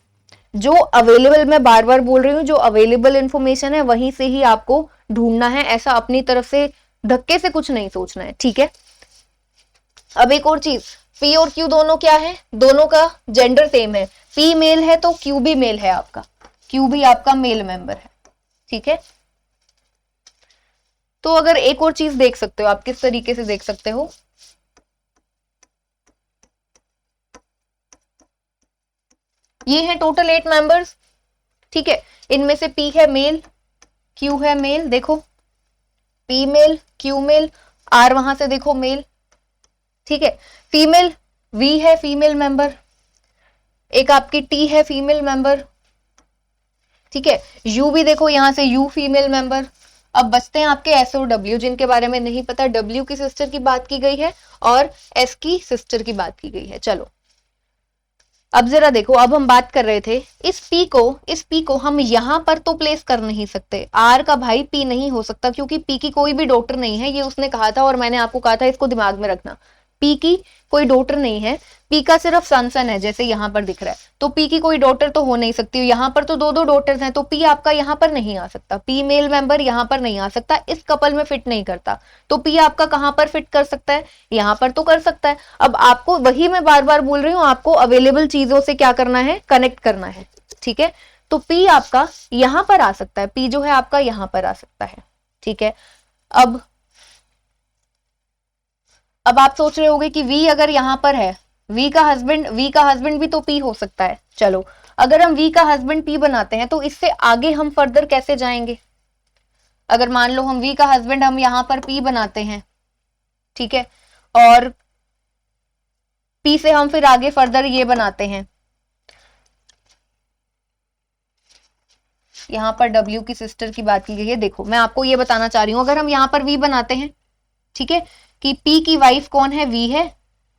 जो अवेलेबल, मैं बार बार बोल रही हूं, जो अवेलेबल इंफॉर्मेशन है वहीं से ही आपको ढूंढना है, ऐसा अपनी तरफ से धक्के से कुछ नहीं सोचना है। ठीक है, अब एक और चीज, पी और क्यू दोनों क्या है, दोनों का जेंडर सेम है, पी मेल है तो क्यू भी मेल है आपका, क्यू भी आपका मेल मेंबर है। ठीक है, तो अगर एक और चीज देख सकते हो आप, किस तरीके से देख सकते हो, ये है टोटल 8 मेंबर्स। ठीक है, इनमें से पी है मेल, क्यू है मेल, देखो P male, Q male, R वहां से देखो मेल। ठीक है, फीमेल वी है फीमेल मेंबर, एक आपकी टी है फीमेल मेंबर। ठीक है, यू भी देखो यहां से यू फीमेल मेंबर। अब बचते हैं आपके एस और डब्ल्यू, जिनके बारे में नहीं पता, डब्ल्यू की सिस्टर की बात की गई है और एस की सिस्टर की बात की गई है। चलो अब जरा देखो, अब हम बात कर रहे थे इस पी को हम यहां पर तो प्लेस कर नहीं सकते, आर का भाई पी नहीं हो सकता क्योंकि पी की कोई भी डॉटर नहीं है, ये उसने कहा था और मैंने आपको कहा था इसको दिमाग में रखना। पी की कोई डॉटर नहीं है, पी का सिर्फ सन है जैसे यहां पर दिख रहा है, तो पी की कोई डॉटर तो हो नहीं सकती, यहां पर तो 2 डॉटर्स हैं, तो पी आपका यहां पर नहीं आ सकता, पी मेल मेंबर यहां पर नहीं आ सकता, इस कपल में फिट नहीं करता। तो पी आपका कहां पर फिट कर सकता है, यहां पर तो कर सकता है। अब आपको वही मैं बार बार बोल रही हूं, आपको अवेलेबल चीजों से क्या करना है, कनेक्ट करना है। ठीक है, तो पी आपका यहां पर आ सकता है, पी जो है आपका यहां पर आ सकता है। ठीक है, अब आप सोच रहे होंगे कि वी अगर यहां पर है, वी का हस्बैंड भी तो पी हो सकता है। चलो अगर हम वी का हस्बैंड पी बनाते हैं तो इससे आगे हम फर्दर कैसे जाएंगे, अगर मान लो हम वी का हस्बैंड हम यहां पर पी बनाते हैं, ठीक है, और पी से हम फिर आगे फर्दर ये बनाते हैं, यहां पर डब्ल्यू की सिस्टर की बात की गई है। देखो मैं आपको ये बताना चाह रही हूं, अगर हम यहां पर वी बनाते हैं, ठीक है, कि पी की वाइफ कौन है, वी है,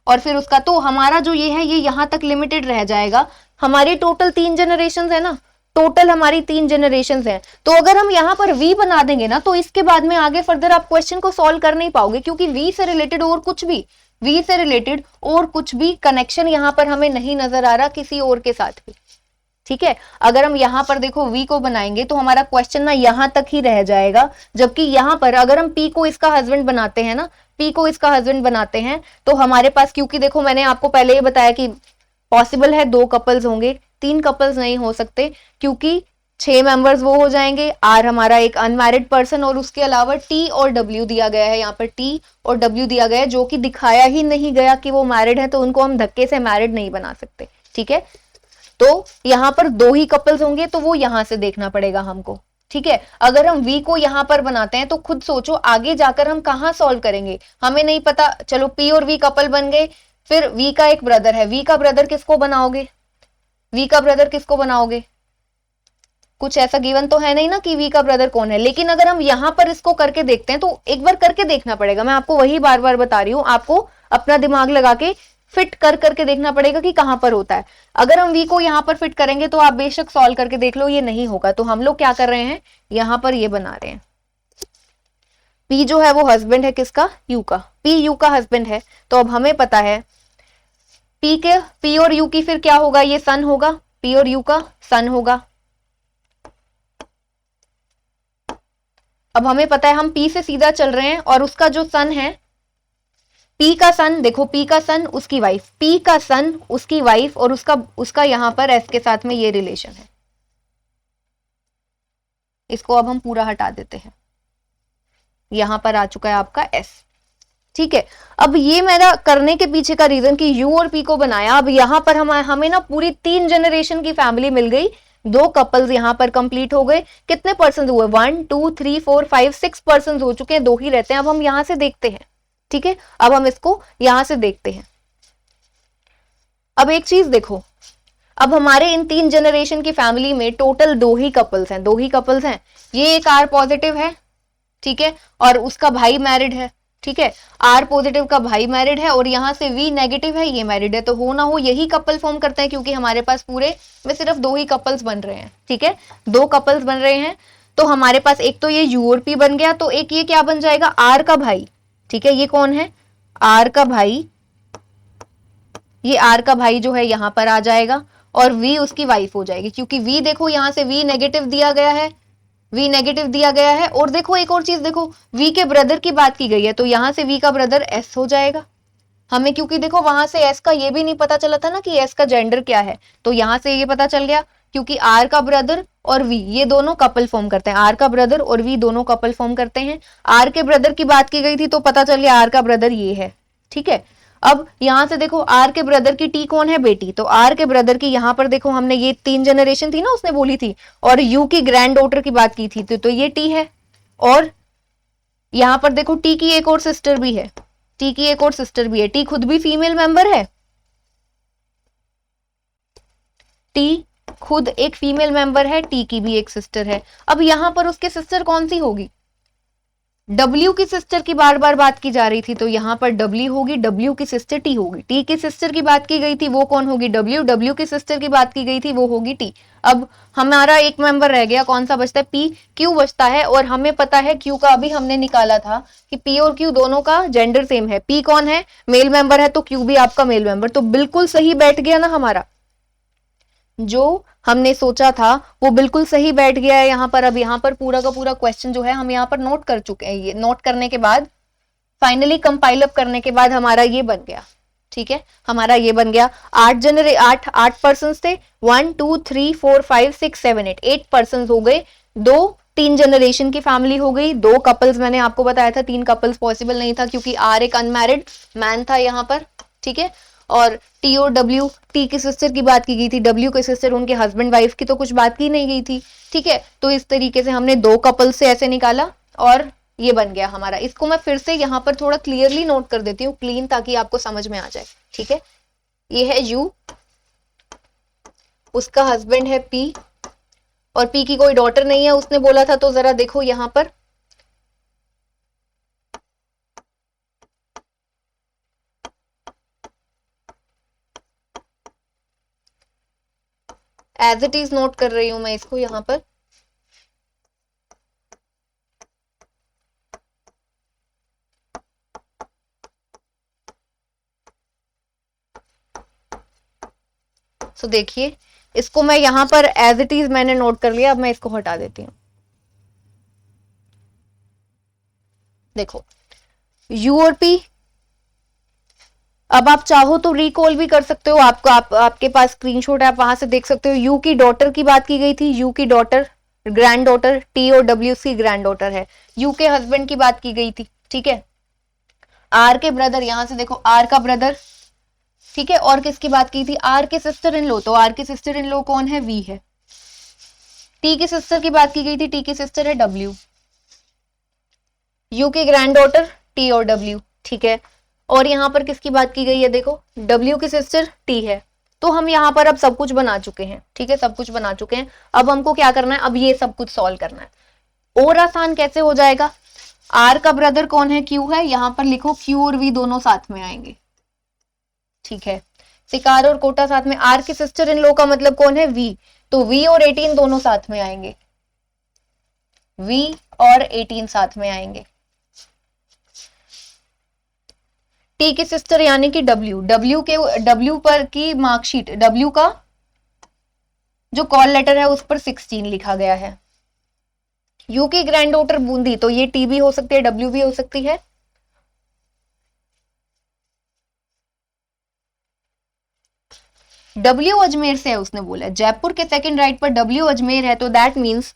और फिर उसका, तो हमारा जो ये है ये यहां तक लिमिटेड रह जाएगा। हमारी टोटल 3 जनरेशन है ना, टोटल हमारी 3 जनरेशन है, तो अगर हम यहां पर वी बना देंगे ना तो इसके बाद में आगे फर्दर आप क्वेश्चन को सॉल्व कर नहीं पाओगे, क्योंकि वी से रिलेटेड और कुछ भी कनेक्शन यहां पर हमें नहीं नजर आ रहा किसी और के साथ भी। ठीक है, अगर हम यहां पर देखो वी को बनाएंगे तो हमारा क्वेश्चन ना यहां तक ही रह जाएगा, जबकि यहां पर अगर हम पी को इसका हस्बैंड बनाते हैं ना, पी को इसका हस्बैंड बनाते हैं तो हमारे पास, क्योंकि देखो मैंने आपको पहले ही बताया कि पॉसिबल है 2 कपल्स होंगे, 3 कपल्स नहीं हो सकते, क्योंकि 6 मेंबर्स वो हो जाएंगे, आर हमारा एक अनमैरिड पर्सन, और उसके अलावा टी और डब्ल्यू दिया गया है, यहाँ पर टी और डब्ल्यू दिया गया है, जो कि दिखाया ही नहीं गया कि वो मैरिड है, तो उनको हम धक्के से मैरिड नहीं बना सकते। ठीक है, तो यहां पर 2 ही कपल्स होंगे, तो वो यहां से देखना पड़ेगा हमको। ठीक है। अगर हम v को यहां पर बनाते हैं तो खुद सोचो आगे जाकर हम कहां सॉल्व करेंगे, हमें नहीं पता। चलो p और v कपल बन गए, फिर v का एक ब्रदर है, v का ब्रदर किसको बनाओगे, v का ब्रदर किसको बनाओगे, कुछ ऐसा गिवन तो है नहीं ना कि v का ब्रदर कौन है। लेकिन अगर हम यहां पर इसको करके देखते हैं तो एक बार करके देखना पड़ेगा, मैं आपको वही बार बार बता रही हूं, आपको अपना दिमाग लगा के फिट कर करके देखना पड़ेगा कि कहां पर होता है। अगर हम v को यहां पर फिट करेंगे तो आप बेशक सॉल्व करके देख लो, ये नहीं होगा। तो हम लोग क्या कर रहे हैं, यहां पर ये बना रहे हैं। p जो है वो हस्बैंड है किसका, u का, p u का हस्बैंड है। तो अब हमें पता है p और u की फिर क्या होगा, ये सन होगा, p और u का सन होगा। अब हमें पता है हम p से सीधा चल रहे हैं और उसका जो सन है, p का सन, देखो p का सन उसकी वाइफ, p का सन उसकी वाइफ, और उसका यहां पर s के साथ में ये रिलेशन है। इसको अब हम पूरा हटा देते हैं, यहां पर आ चुका है आपका s। ठीक है। अब ये मेरा करने के पीछे का रीजन कि u और p को बनाया, अब यहां पर हमें ना पूरी 3 जनरेशन की फैमिली मिल गई, 2 कपल्स यहां पर कंप्लीट हो गए। कितने पर्सन हुए, 1 2 3 4 5 6 पर्सन हो चुके हैं, 2 ही रहते हैं। अब हम यहां से देखते हैं, ठीक है, अब हम इसको यहां से देखते हैं। अब एक चीज देखो, अब हमारे इन 3 जनरेशन की फैमिली में टोटल 2 ही कपल्स हैं, 2 ही कपल्स हैं। ये एक आर पॉजिटिव है, ठीक है, और उसका भाई मैरिड है, ठीक है, आर पॉजिटिव का भाई मैरिड है, और यहां से वी नेगेटिव है, ये मैरिड है। तो हो ना हो यही कपल फॉर्म करते हैं, क्योंकि हमारे पास पूरे में सिर्फ 2 ही कपल्स बन रहे हैं, ठीक है, 2 कपल्स बन रहे हैं। तो हमारे पास एक तो ये यू और पी बन गया, तो एक ये क्या बन जाएगा, आर का भाई, ठीक है, ये कौन है, आर का भाई, ये आर का भाई जो है यहां पर आ जाएगा, और वी उसकी वाइफ हो जाएगी, क्योंकि वी देखो यहां से वी नेगेटिव दिया गया है, v नेगेटिव दिया गया है। और देखो एक और चीज देखो, v के ब्रदर की बात की गई है, तो यहां से v का ब्रदर s हो जाएगा हमें, क्योंकि देखो वहां से s का ये भी नहीं पता चला था ना कि s का जेंडर क्या है, तो यहां से ये पता चल गया, क्योंकि r का ब्रदर और v ये दोनों कपल फॉर्म करते हैं, r का ब्रदर और v दोनों कपल फॉर्म करते हैं। r के ब्रदर की बात की गई थी तो पता चल गया r का ब्रदर ये है, ठीक है। अब यहां से देखो आर के ब्रदर की टी कौन है, बेटी, तो आर के ब्रदर की यहां पर देखो हमने ये 3 जनरेशन थी ना उसने बोली थी, और यू की ग्रैंड डॉटर की बात की थी, तो ये टी है। और यहां पर देखो टी की एक और सिस्टर भी है, टी की एक और सिस्टर भी है, टी खुद भी फीमेल मेंबर है, टी खुद एक फीमेल मेंबर है, टी की भी एक सिस्टर है। अब यहां पर उसके सिस्टर कौन सी होगी, W की सिस्टर की बार बार बात की जा रही थी, तो यहां पर W होगी, W की सिस्टर T होगी। T की सिस्टर की बात की गई थी वो कौन होगी, W, W की सिस्टर की बात की गई थी वो होगी T। अब हमारा एक मेंबर रह गया, कौन सा बचता है, P, Q बचता है, और हमें पता है Q का अभी हमने निकाला था कि P और Q दोनों का जेंडर सेम है। P कौन है, मेल मेंबर है, तो Q भी आपका मेल मेंबर, तो बिल्कुल सही बैठ गया ना हमारा, जो हमने सोचा था वो बिल्कुल सही बैठ गया है यहाँ पर। अब यहाँ पर पूरा का पूरा क्वेश्चन जो है हम यहाँ पर नोट कर चुके हैं, ये नोट करने के बाद फाइनली कंपाइल अप करने के बाद हमारा ये बन गया, ठीक है, हमारा ये बन गया। 8 पर्सन थे, 1 2 3 4 5 6 7 8 पर्सन हो गए, 3 जनरेशन की फैमिली हो गई, 2 कपल्स मैंने आपको बताया था, 3 कपल्स पॉसिबल नहीं था क्योंकि आर एक अनमैरिड मैन था यहाँ पर, ठीक है। और टी और डब्ल्यू, टी की सिस्टर की बात की गई थी, डब्ल्यू की सिस्टर उनके हस्बैंड वाइफ की तो कुछ बात की नहीं गई थी, ठीक है। तो इस तरीके से हमने 2 कपल्स से ऐसे निकाला और ये बन गया हमारा। इसको मैं फिर से यहाँ पर थोड़ा क्लियरली नोट कर देती हूँ, क्लीन, ताकि आपको समझ में आ जाए, ठीक है। ये है यू, उसका हस्बैंड है पी, और पी की कोई डॉटर नहीं है उसने बोला था, तो जरा देखो यहाँ पर एज इट इज नोट कर रही हूं मैं इसको यहाँ पर। तो देखिए इसको मैं यहाँ पर एज इट इज मैंने नोट कर लिया, अब मैं इसको हटा देती हूँ। देखो यू और पी, अब आप चाहो तो रिकॉल भी कर सकते हो, आपके पास स्क्रीनशॉट है, आप वहां से देख सकते हो। यू की डॉटर की बात की गई थी, यू की डॉटर ग्रैंड डॉटर, टी और डब्ल्यू सी ग्रैंड डॉटर है। यू के हस्बैंड की बात की गई थी, ठीक है। आर के ब्रदर, यहां से देखो आर का ब्रदर, ठीक है। और किसकी बात की थी, आर के सिस्टर इन लो, तो आर के सिस्टर इन लो कौन है, वी है, टी की सिस्टर की बात की गई थी, टी की सिस्टर है डब्ल्यू, यू की ग्रैंड डॉटर टी और डब्ल्यू, ठीक है। और यहां पर किसकी बात की गई है, देखो डब्ल्यू की सिस्टर टी है। तो हम यहाँ पर अब सब कुछ बना चुके हैं, ठीक है, सब कुछ बना चुके हैं। अब हमको क्या करना है, अब ये सब कुछ सॉल्व करना है। और आसान कैसे हो जाएगा, आर का ब्रदर कौन है, क्यू है, यहां पर लिखो क्यू और वी दोनों साथ में आएंगे, ठीक है। सिकार और कोटा साथ में, आर की सिस्टर इन लो का मतलब कौन है, वी, तो वी और 18 दोनों साथ में आएंगे, वी और 18 साथ में आएंगे। टी की सिस्टर यानी कि डब्ल्यू, डब्ल्यू पर की मार्कशीट, डब्ल्यू का जो कॉल लेटर है उस पर 16 लिखा गया है। यू की ग्रैंड डॉटर बूंदी, तो ये टी भी हो सकती है, डब्ल्यू भी हो सकती है। डब्ल्यू अजमेर से है उसने बोला, जयपुर के सेकंड राइट पर डब्ल्यू अजमेर है, तो दैट मीन्स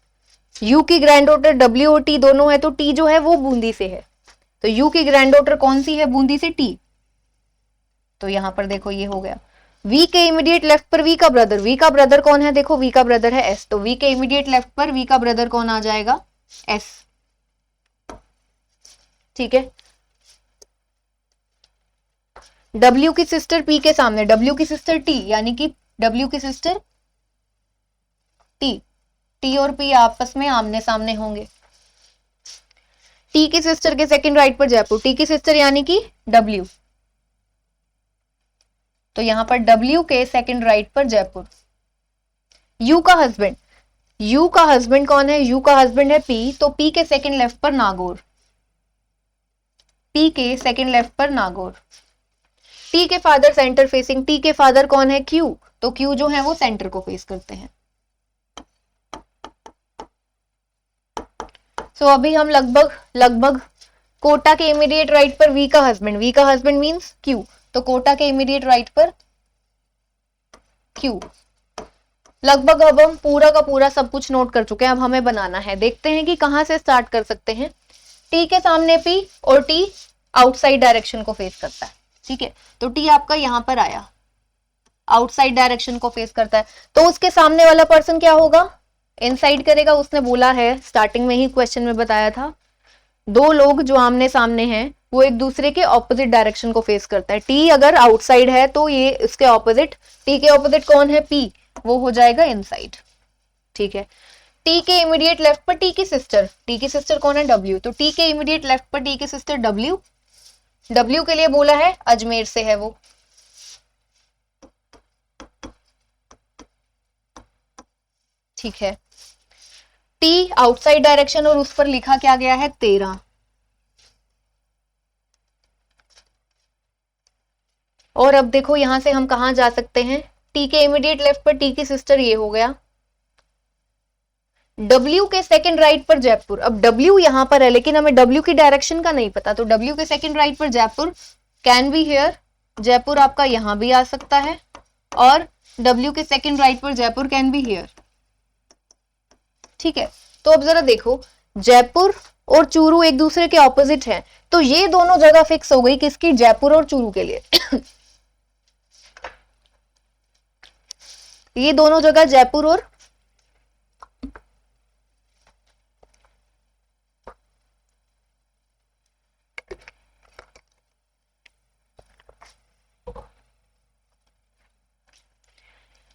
यू की ग्रैंड डॉटर डब्ल्यू और टी दोनों है, तो टी जो है वो बूंदी से है। तो यू की ग्रैंड डॉटर कौन सी है, बूंदी से, टी। तो यहां पर देखो ये हो गया। वी के इमीडिएट लेफ्ट पर वी का ब्रदर, वी का ब्रदर कौन है, देखो वी का ब्रदर है एस, तो वी के इमीडिएट लेफ्ट पर वी का ब्रदर कौन आ जाएगा, एस, ठीक है। डब्ल्यू की सिस्टर पी के सामने, डब्ल्यू की सिस्टर टी, यानी कि डब्ल्यू की सिस्टर टी, टी और पी आपस में आमने सामने होंगे। टी की सिस्टर के सेकंड राइट पर जयपुर, टी की सिस्टर यानी कि डब्ल्यू, तो यहां पर डब्ल्यू के सेकंड राइट पर जयपुर। यू का हस्बैंड, यू का हस्बैंड कौन है, यू का हस्बैंड है पी, तो पी के सेकंड लेफ्ट पर नागौर, पी के सेकंड लेफ्ट पर नागौर। टी के फादर सेंटर फेसिंग, टी के फादर कौन है, क्यू, तो क्यू जो है वो सेंटर को फेस करते हैं। सो अभी हम लगभग कोटा के इमीडिएट राइट पर वी का हस्बैंड, वी का हस्बैंड मींस क्यू, तो कोटा के इमीडिएट राइट पर क्यू। लगभग अब हम पूरा का पूरा सब कुछ नोट कर चुके हैं, अब हमें बनाना है। देखते हैं कि कहां से स्टार्ट कर सकते हैं। टी के सामने पी और टी आउटसाइड डायरेक्शन को फेस करता है, ठीक है, तो टी आपका यहां पर आया, आउटसाइड डायरेक्शन को फेस करता है, तो उसके सामने वाला पर्सन क्या होगा, इनसाइड करेगा। उसने बोला है, स्टार्टिंग में ही क्वेश्चन में बताया था, दो लोग जो आमने सामने हैं वो एक दूसरे के ऑपोजिट डायरेक्शन को फेस करता है। टी अगर आउटसाइड है तो ये इसके ऑपोजिट, टी के ऑपोजिट कौन है, पी, वो हो जाएगा इनसाइड, ठीक है। टी के इमीडिएट लेफ्ट पर टी की सिस्टर, टी की सिस्टर कौन है, डब्ल्यू, तो टी के इमीडिएट लेफ्ट पर टी की सिस्टर डब्ल्यू, डब्ल्यू के लिए बोला है अजमेर से है वो, ठीक है। टी आउटसाइड डायरेक्शन और उस पर लिखा क्या गया है, 13। और अब देखो यहां से हम कहां जा सकते हैं, टी के इमीडिएट लेफ्ट पर टी की सिस्टर ये हो गया, डब्ल्यू के सेकंड राइट पर जयपुर। अब डब्ल्यू यहां पर है लेकिन हमें डब्ल्यू की डायरेक्शन का नहीं पता, तो डब्ल्यू के सेकंड राइट पर Jaipur can be here, Jaipur आपका यहां भी आ सकता है, और डब्ल्यू के सेकंड राइट पर जयपुर कैन बी हियर, ठीक है। तो अब जरा देखो, जयपुर और चूरू एक दूसरे के ऑपोजिट हैं, तो ये दोनों जगह फिक्स हो गई किसकी, जयपुर और चूरू के लिए ये दोनों जगह जयपुर और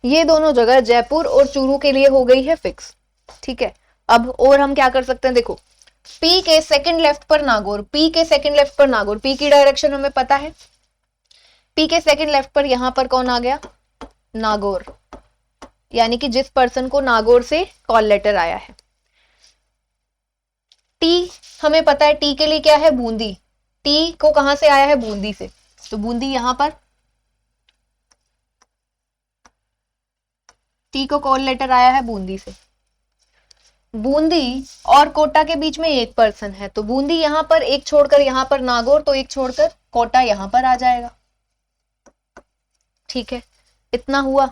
ये दोनों जगह जयपुर और चूरू के लिए हो गई है फिक्स, ठीक है। अब और हम क्या कर सकते हैं, देखो पी के सेकंड लेफ्ट पर नागौर, पी के सेकंड लेफ्ट पर नागौर, पी की डायरेक्शन हमें पता है, पी के सेकंड लेफ्ट पर यहां पर कौन आ गया, नागौर, यानी कि जिस पर्सन को नागौर से कॉल लेटर आया है। टी हमें पता है, टी के लिए क्या है, बूंदी, टी को कहां से आया है, बूंदी से, तो बूंदी यहां पर, टी को कॉल लेटर आया है बूंदी से। बूंदी और कोटा के बीच में एक पर्सन है, तो बूंदी यहां पर, एक छोड़कर यहां पर नागौर, तो एक छोड़कर कोटा यहां पर आ जाएगा, ठीक है, इतना हुआ।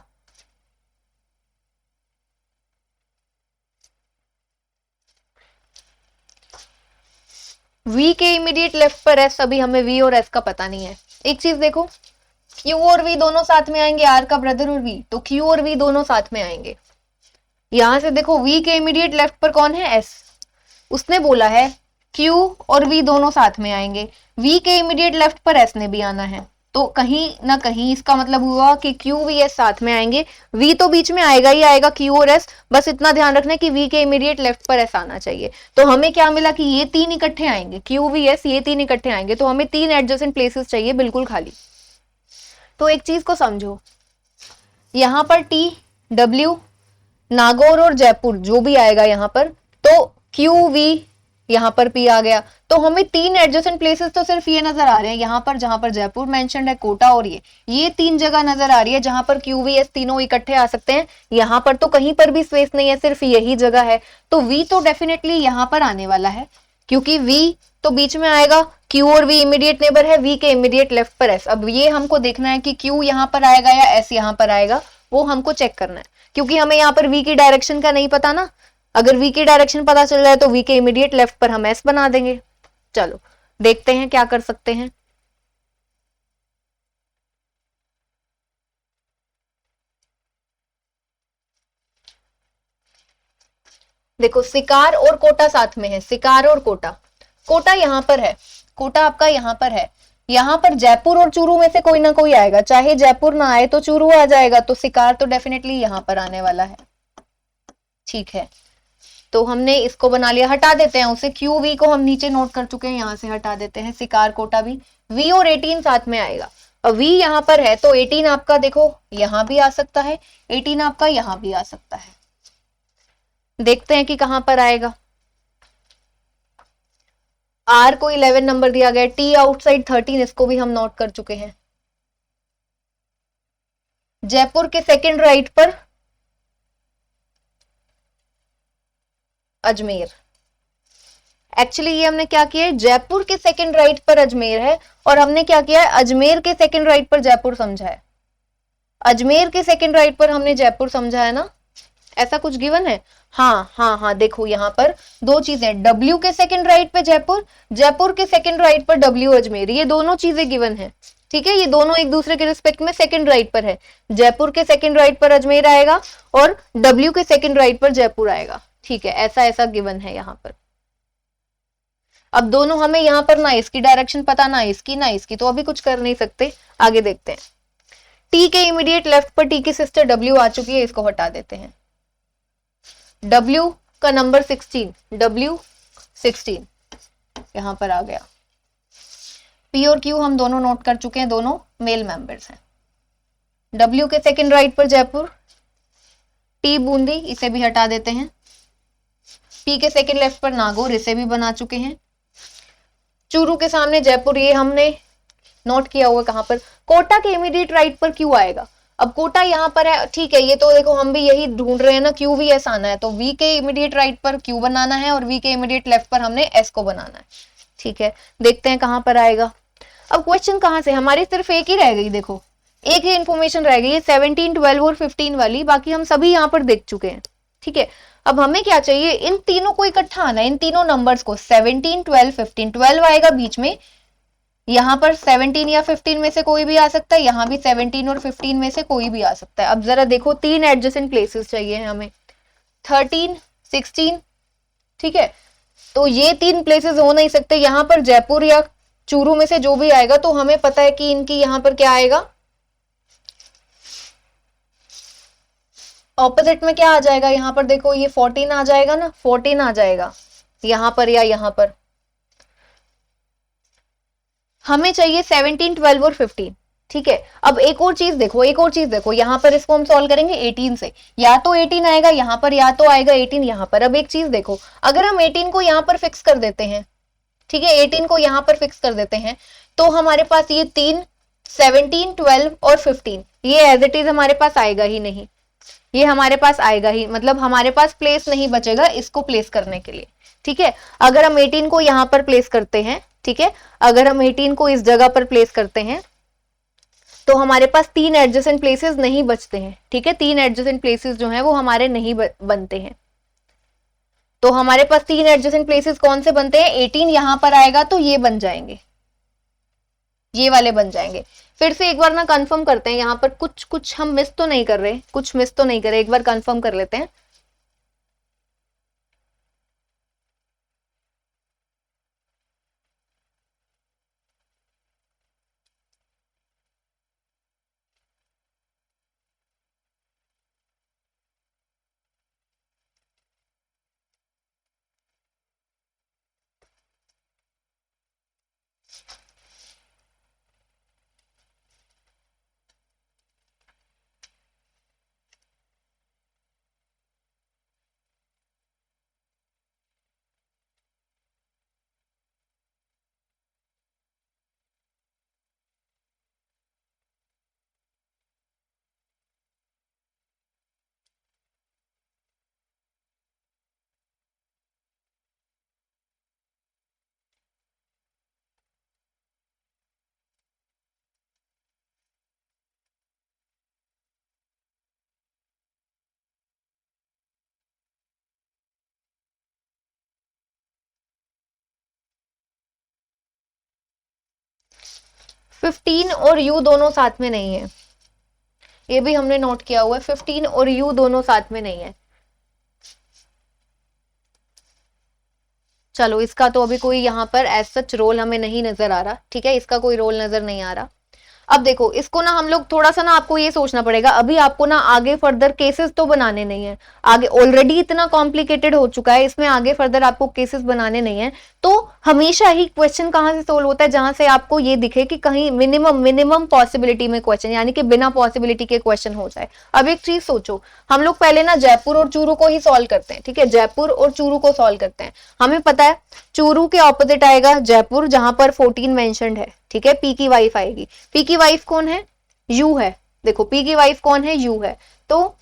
वी के इमीडिएट लेफ्ट पर एस, अभी हमें वी और एस का पता नहीं है। एक चीज देखो, क्यू और वी दोनों साथ में आएंगे, आर का ब्रदर और वी, तो क्यू और वी दोनों साथ में आएंगे, यहां से देखो v के इमीडिएट लेफ्ट पर कौन है, s। उसने बोला है q और v दोनों साथ में आएंगे, v के इमीडिएट लेफ्ट पर s ने भी आना है, तो कहीं ना कहीं इसका मतलब हुआ कि q v s साथ में आएंगे। v तो बीच में आएगा ही आएगा, q और s, बस इतना ध्यान रखना है कि v के इमीडिएट लेफ्ट पर s आना चाहिए। तो हमें क्या मिला कि ये तीन इकट्ठे आएंगे, q v s ये तीन इकट्ठे आएंगे, तो हमें तीन एडजेसेंट प्लेसेस चाहिए बिल्कुल खाली। तो एक चीज को समझो, यहां पर t w नागौर और जयपुर जो भी आएगा यहाँ पर, तो क्यू वी यहाँ पर पी आ गया, तो हमें तीन एडजेसेंट प्लेसेस तो सिर्फ ये नजर आ रहे हैं यहाँ पर, जहां पर जयपुर मेंशन्ड है, कोटा और ये तीन जगह नजर आ रही है जहां पर क्यू वी एस तीनों इकट्ठे आ सकते हैं। यहाँ पर तो कहीं पर भी स्पेस नहीं है, सिर्फ यही जगह है, तो वी तो डेफिनेटली यहाँ पर आने वाला है, क्योंकि वी तो बीच में आएगा, क्यू और वी इमीडिएट नेबर है, वी के इमीडिएट लेफ्ट पर एस। अब ये हमको देखना है कि क्यू यहाँ पर आएगा या एस यहाँ पर आएगा, वो हमको चेक करना है, क्योंकि हमें यहाँ पर v की डायरेक्शन का नहीं पता ना। अगर v की डायरेक्शन पता चल जाए तो v के इमीडिएट लेफ्ट पर हम s बना देंगे। चलो देखते हैं क्या कर सकते हैं। देखो सिकार और कोटा साथ में है, सिकार और कोटा, कोटा यहाँ पर है, कोटा आपका यहाँ पर है, यहाँ पर जयपुर और चूरू में से कोई ना कोई आएगा, चाहे जयपुर ना आए तो चूरू आ जाएगा, तो सिकार तो डेफिनेटली यहाँ पर आने वाला है। ठीक है, तो हमने इसको बना लिया, हटा देते हैं उसे, क्यू वी को हम नीचे नोट कर चुके हैं, यहां से हटा देते हैं, सिकार कोटा भी, वी और 18 साथ में आएगा। अब वी यहाँ पर है तो 18 आपका देखो यहां भी आ सकता है, 18 आपका यहां भी आ सकता है। देखते हैं कि कहां पर आएगा। आर को 11 नंबर दिया गया, टी आउटसाइड 13, इसको भी हम नोट कर चुके हैं। जयपुर के सेकंड राइट पर अजमेर, एक्चुअली ये हमने क्या किया है, जयपुर के सेकंड राइट पर अजमेर है, और हमने क्या किया है, अजमेर के सेकंड राइट पर जयपुर समझा है, अजमेर के सेकंड राइट पर हमने जयपुर समझा है ना, ऐसा कुछ गिवन है। हाँ हाँ हाँ, देखो यहाँ पर दो चीजें, W के सेकंड राइट पे जयपुर, जयपुर के सेकंड राइट पर W अजमेर, ये दोनों चीजें गिवन है। ठीक है, ये दोनों एक दूसरे के रिस्पेक्ट में सेकंड राइट पर है, जयपुर के सेकंड राइट पर अजमेर आएगा और W के सेकंड राइट पर जयपुर आएगा। ठीक है, ऐसा ऐसा गिवन है यहाँ पर। अब दोनों हमें यहाँ पर ना इसकी डायरेक्शन पता, ना इसकी, तो अभी कुछ कर नहीं सकते, आगे देखते हैं। टी के इमीडिएट लेफ्ट पर टी की सिस्टर W आ चुकी है, इसको हटा देते हैं। W का नंबर 16, W 16 यहां पर आ गया। P और Q हम दोनों नोट कर चुके हैं, दोनों मेल मेंबर्स हैं। W के सेकंड राइट पर जयपुर, T बूंदी, इसे भी हटा देते हैं। P के सेकंड लेफ्ट पर नागौर, इसे भी बना चुके हैं। चूरू के सामने जयपुर, ये हमने नोट किया हुआ कहां पर, कोटा के इमीडिएट राइट पर क्यू आएगा। अब कोटा यहाँ पर है, ठीक है, ये तो देखो हम भी यही ढूंढ रहे हैं ना, क्यू वी एस आना है, तो वी के इमीडिएट राइट पर क्यू बनाना है और वी के इमीडिएट लेफ्ट पर हमने एस को बनाना है। ठीक है, देखते हैं कहां पर आएगा। अब क्वेश्चन कहां से, हमारी सिर्फ एक ही रह गई, देखो एक ही इंफॉर्मेशन रह गई है, 17, 12 और 15 वाली, बाकी हम सभी यहाँ पर देख चुके हैं। ठीक है, अब हमें क्या चाहिए, इन तीनों को इकट्ठा आना है, इन तीनों नंबर्स को, 17, 12, 15, 12 आएगा बीच में, यहाँ पर 17 या 15 में से कोई भी आ सकता है, यहाँ भी 17 और 15 में से कोई भी आ सकता है। अब जरा देखो, तीन एडजेसेंट प्लेसेस चाहिए हमें, 13, 16, ठीक है, तो ये तीन प्लेसेस हो नहीं सकते, यहाँ पर जयपुर या चूरू में से जो भी आएगा, तो हमें पता है कि इनकी यहाँ पर क्या आएगा, ऑपोजिट में क्या आ जाएगा, यहाँ पर देखो ये 14 आ जाएगा ना, 14 आ जाएगा यहाँ पर या यहाँ पर। हमें चाहिए 17, 12 और 15। ठीक है, अब एक और चीज देखो, यहाँ पर इसको हम सॉल्व करेंगे 18 से, या तो 18 आएगा यहाँ पर, या तो आएगा 18 यहाँ पर। अब एक चीज देखो, अगर हम 18 को यहाँ पर फिक्स कर देते हैं, ठीक है, 18 को यहाँ पर फिक्स कर देते हैं, तो हमारे पास ये तीन 17, 12 और 15 ये एज इट इज हमारे पास आएगा ही नहीं, ये हमारे पास आएगा ही, मतलब हमारे पास प्लेस नहीं बचेगा इसको प्लेस करने के लिए। ठीक है, अगर हम 18 को यहाँ पर प्लेस करते हैं, ठीक है, अगर हम 18 को इस जगह पर प्लेस करते हैं, तो हमारे पास तीन एडजेसेंट प्लेसेस नहीं बचते हैं। ठीक है, तीन एडजेसेंट प्लेसेस जो हैं वो हमारे नहीं बनते हैं, तो हमारे पास तीन एडजेसेंट प्लेसेस कौन से बनते हैं, 18 यहां पर आएगा तो ये बन जाएंगे, ये वाले बन जाएंगे। फिर से एक बार ना कंफर्म करते हैं, यहाँ पर कुछ हम मिस तो नहीं कर रहे, एक बार कंफर्म कर लेते हैं। 15 और यू दोनों साथ में नहीं है, ये भी हमने नोट किया हुआ है, 15 और यू दोनों साथ में नहीं है। चलो इसका तो अभी कोई यहाँ पर एज सच रोल हमें नहीं नजर आ रहा, ठीक है, इसका कोई रोल नजर नहीं आ रहा। अब देखो इसको ना हम लोग थोड़ा सा ना आपको ये सोचना पड़ेगा, अभी आपको ना आगे फर्दर केसेस तो बनाने नहीं है, आगे ऑलरेडी इतना कॉम्प्लिकेटेड हो चुका है, इसमें आगे फर्दर आपको केसेस बनाने नहीं है। तो हमेशा ही क्वेश्चन कहां से सोल्व होता है, जहां से आपको ये दिखे कि कहीं मिनिमम पॉसिबिलिटी में क्वेश्चन, यानी कि बिना पॉसिबिलिटी के क्वेश्चन हो जाए। अब एक चीज सोचो, हम लोग पहले ना जयपुर और चूरू को ही सॉल्व करते हैं, ठीक है, जयपुर और चूरू को सॉल्व करते हैं। हमें पता है चूरू के ऑपोजिट आएगा जयपुर, जहां पर 14 मेंशन्ड है, ठीक है, पी की वाइफ आएगी। पी की वाइफ कौन है, यू है, देखो पी की वाइफ कौन है, यू है। तो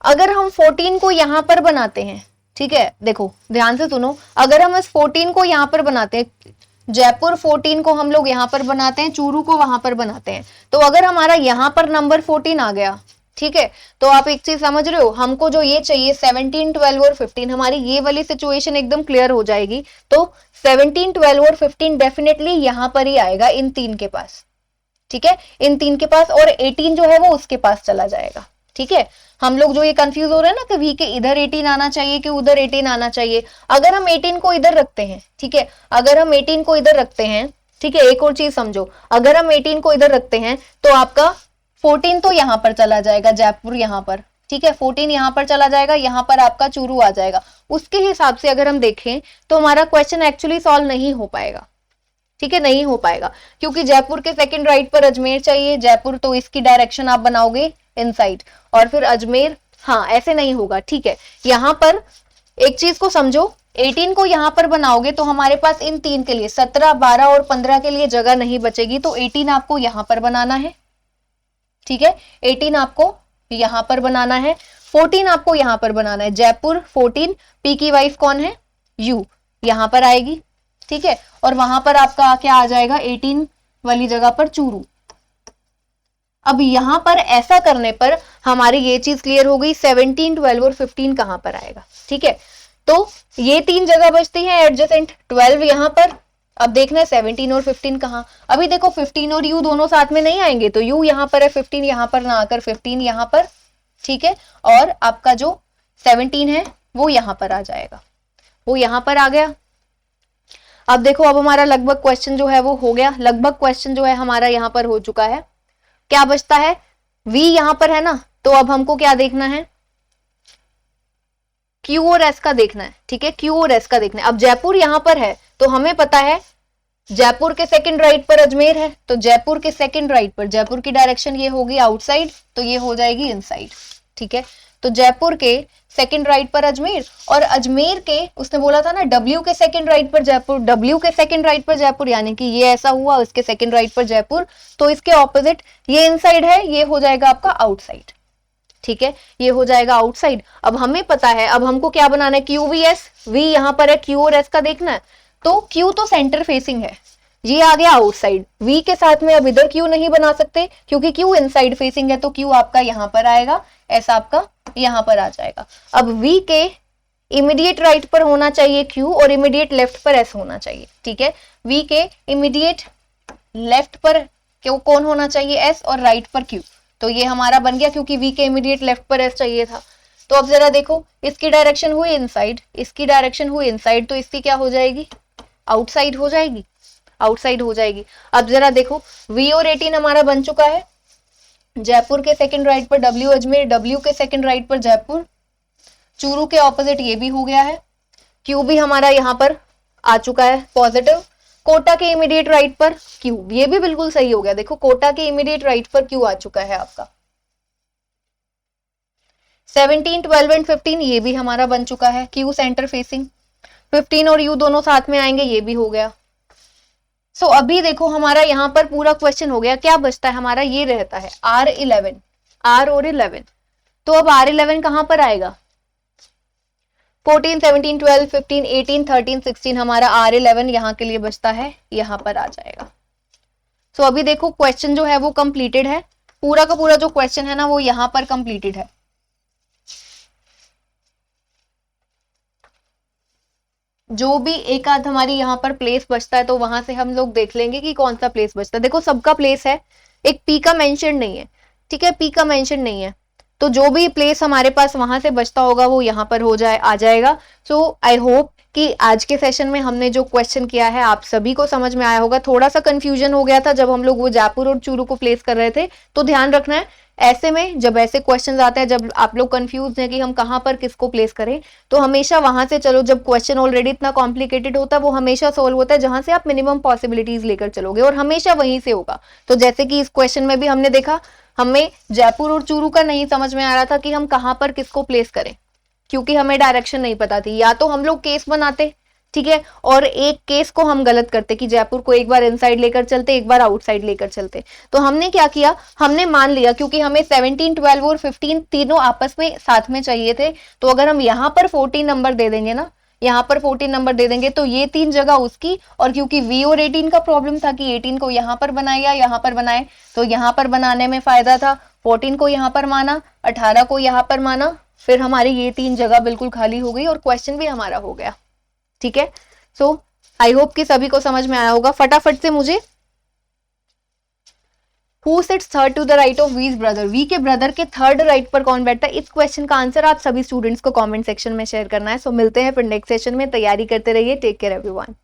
अगर हम 14 को यहां पर बनाते हैं, ठीक है, देखो ध्यान से सुनो, अगर हम इस 14 को यहां पर बनाते हैं, जयपुर 14 को हम लोग यहां पर बनाते हैं, चूरू को वहां पर बनाते हैं, तो अगर हमारा यहां पर नंबर 14 आ गया, ठीक है, तो आप एक चीज समझ रहे हो, हमको जो ये चाहिए 17, 12 और 15, हमारी ये वाली सिचुएशन एकदम क्लियर हो जाएगी। तो 17, 12 और 15 डेफिनेटली यहां पर ही आएगा, इन तीन के पास, ठीक है, इन तीन के पास, और 18 जो है वो उसके पास चला जाएगा, ठीक है। हम लोग जो ये कंफ्यूज हो रहे हैं ना कि वी के इधर 18 आना चाहिए कि उधर 18 आना चाहिए, अगर हम 18 को इधर रखते हैं, ठीक है, अगर हम 18 को इधर रखते हैं, ठीक है, एक और चीज समझो, अगर हम 18 को इधर रखते हैं तो आपका 14 तो यहां पर चला जाएगा, जयपुर यहां पर, ठीक है, 14 यहां पर चला जाएगा, यहां पर आपका चूरू आ जाएगा। उसके हिसाब से अगर हम देखें तो हमारा क्वेश्चन एक्चुअली सॉल्व नहीं हो पाएगा, ठीक है, नहीं हो पाएगा, क्योंकि जयपुर के सेकंड राइट पर अजमेर चाहिए, जयपुर तो इसकी डायरेक्शन आप बनाओगे इनसाइड, और फिर अजमेर, हाँ ऐसे नहीं होगा, ठीक है। यहां पर एक चीज को समझो, 18 को यहां पर बनाओगे तो हमारे पास इन तीन के लिए 17, 12 और 15 के लिए जगह नहीं बचेगी, तो 18 आपको यहां पर बनाना है, ठीक है, 18 आपको यहां पर बनाना है, 14 आपको यहां पर बनाना है, जयपुर 14, पी की वाइफ कौन है, यू, यहां पर आएगी, ठीक है, और वहां पर आपका क्या आ जाएगा, 18 वाली जगह पर चूरू। अब यहां पर ऐसा करने पर हमारी ये चीज क्लियर हो गई, 17, 12 और 15 कहां पर आएगा, ठीक है। तो ये तीन जगह बचती है एडजेसेंट, 12 यहां पर, अब देखना है 17 और 15 कहां। अभी देखो 15 और यू दोनों साथ में नहीं आएंगे, तो यू यहां पर है, 15 यहां पर ना आकर 15 यहां पर, ठीक है, और आपका जो 17 है वो यहां पर आ जाएगा, वो यहां पर आ गया। अब देखो अब हमारा लगभग क्वेश्चन जो है वो हो गया, लगभग क्वेश्चन जो है हमारा यहां पर हो चुका है। क्या बचता है, v यहां पर है ना, तो अब हमको क्या देखना है, Q और S का देखना है, ठीक है, Q और S का देखना है। अब जयपुर यहां पर है तो हमें पता है जयपुर के सेकंड राइट पर अजमेर है, तो जयपुर के सेकंड राइट पर, जयपुर की डायरेक्शन ये होगी आउटसाइड, तो ये हो जाएगी इनसाइड, ठीक है। तो जयपुर के सेकंड राइट पर अजमेर, और अजमेर के उसने बोला था ना W के सेकंड राइट पर जयपुर, W के सेकंड राइट पर जयपुर, यानी कि ये ऐसा हुआ, उसके सेकंड राइट पर जयपुर, तो इसके ऑपोजिट ये इनसाइड है, ये हो जाएगा आपका आउटसाइड, ठीक है, ये हो जाएगा आउटसाइड। अब हमें पता है, अब हमको क्या बनाना है, QVS, V यहां पर है, Q और S का देखना है, तो Q तो सेंटर फेसिंग है, ये आ गया आउटसाइड, V के साथ में अब इधर Q नहीं बना सकते क्योंकि Q इनसाइड फेसिंग है, तो Q आपका यहां पर आएगा, S आपका यहां पर आ जाएगा। अब V के इमीडिएट राइट पर होना चाहिए Q और इमीडिएट लेफ्ट पर S होना चाहिए, ठीक है, V के इमीडिएट लेफ्ट पर क्यों कौन होना चाहिए, S, और राइट पर Q, तो ये हमारा बन गया, क्योंकि V के इमीडिएट लेफ्ट पर S चाहिए था। तो अब जरा देखो, इसकी डायरेक्शन हुई इनसाइड, इसकी डायरेक्शन हुई इनसाइड, तो इसकी क्या हो जाएगी, आउटसाइड हो जाएगी, आउटसाइड हो जाएगी। अब जरा देखो V और 18 हमारा बन चुका है, जयपुर के सेकंड राइट पर W अजमेर, W के सेकंड राइट पर जयपुर, चूरू के ऑपोजिट ये भी हो गया है, Q भी हमारा यहाँ पर आ चुका है पॉजिटिव, कोटा के इमीडिएट राइट पर Q, ये भी बिल्कुल सही हो गया, देखो कोटा के इमीडिएट राइट पर Q आ चुका है आपका। 17, 12 एंड 15 ये भी हमारा बन चुका है, Q सेंटर फेसिंग, 15 और U दोनों साथ में आएंगे, ये भी हो गया। सो अभी देखो हमारा यहाँ पर पूरा क्वेश्चन हो गया, क्या बचता है हमारा, ये रहता है R11, R और 11, तो अब R11 कहां पर आएगा, 14, 17, 12, 15, 18, 13, 16 हमारा R11 यहाँ के लिए बचता है, यहाँ पर आ जाएगा। सो अभी देखो क्वेश्चन जो है वो कंप्लीटेड है, पूरा का पूरा जो क्वेश्चन है ना वो यहाँ पर कंप्लीटेड है। जो भी एक आध हमारी यहाँ पर प्लेस बचता है तो वहां से हम लोग देख लेंगे कि कौन सा प्लेस बचता है। देखो सबका प्लेस है, एक पी का मेंशन नहीं है, ठीक है, पी का मेंशन नहीं है, तो जो भी प्लेस हमारे पास वहां से बचता होगा वो यहाँ पर हो जाए आ जाएगा। सो आई होप कि आज के सेशन में हमने जो क्वेश्चन किया है आप सभी को समझ में आया होगा। थोड़ा सा कंफ्यूजन हो गया था जब हम लोग वो जयपुर और चूरू को प्लेस कर रहे थे, तो ध्यान रखना है ऐसे में जब ऐसे क्वेश्चन आते हैं, जब आप लोग कंफ्यूज हैं कि हम कहां पर किसको प्लेस करें, तो हमेशा वहां से चलो, जब क्वेश्चन ऑलरेडी इतना कॉम्प्लिकेटेड होता है वो हमेशा सोल्व होता है जहां से आप मिनिमम पॉसिबिलिटीज लेकर चलोगे, और हमेशा वहीं से होगा। तो जैसे कि इस क्वेश्चन में भी हमने देखा, हमें जयपुर और चूरू का नहीं समझ में आ रहा था कि हम कहां पर किसको प्लेस करें, क्योंकि हमें डायरेक्शन नहीं पता थी। या तो हम लोग केस बनाते, ठीक है, और एक केस को हम गलत करते कि जयपुर को एक बार इनसाइड लेकर चलते, एक बार आउटसाइड लेकर चलते। तो हमने क्या किया, हमने मान लिया क्योंकि हमें 17, 12 और 15 तीनों आपस में साथ में चाहिए थे, तो अगर हम यहाँ पर 14 नंबर दे देंगे ना, यहाँ पर 14 नंबर दे देंगे तो ये 3 जगह उसकी, और क्योंकि V और 18 का प्रॉब्लम था कि 18 को यहाँ पर बनाए या यहाँ पर बनाए, तो यहाँ पर बनाने में फायदा था, 14 को यहाँ पर माना, 18 को यहाँ पर माना, फिर हमारी ये 3 जगह बिल्कुल खाली हो गई और क्वेश्चन भी हमारा हो गया। ठीक है, सो आई होप कि सभी को समझ में आया होगा। फटाफट से मुझे Who sits third to the right of V's brother? V के ब्रदर के थर्ड राइट पर कौन बैठता है? इस क्वेश्चन का आंसर आप सभी स्टूडेंट्स को कमेंट सेक्शन में शेयर करना है। सो मिलते हैं फिर नेक्स्ट सेशन में, तैयारी करते रहिए। Take care everyone.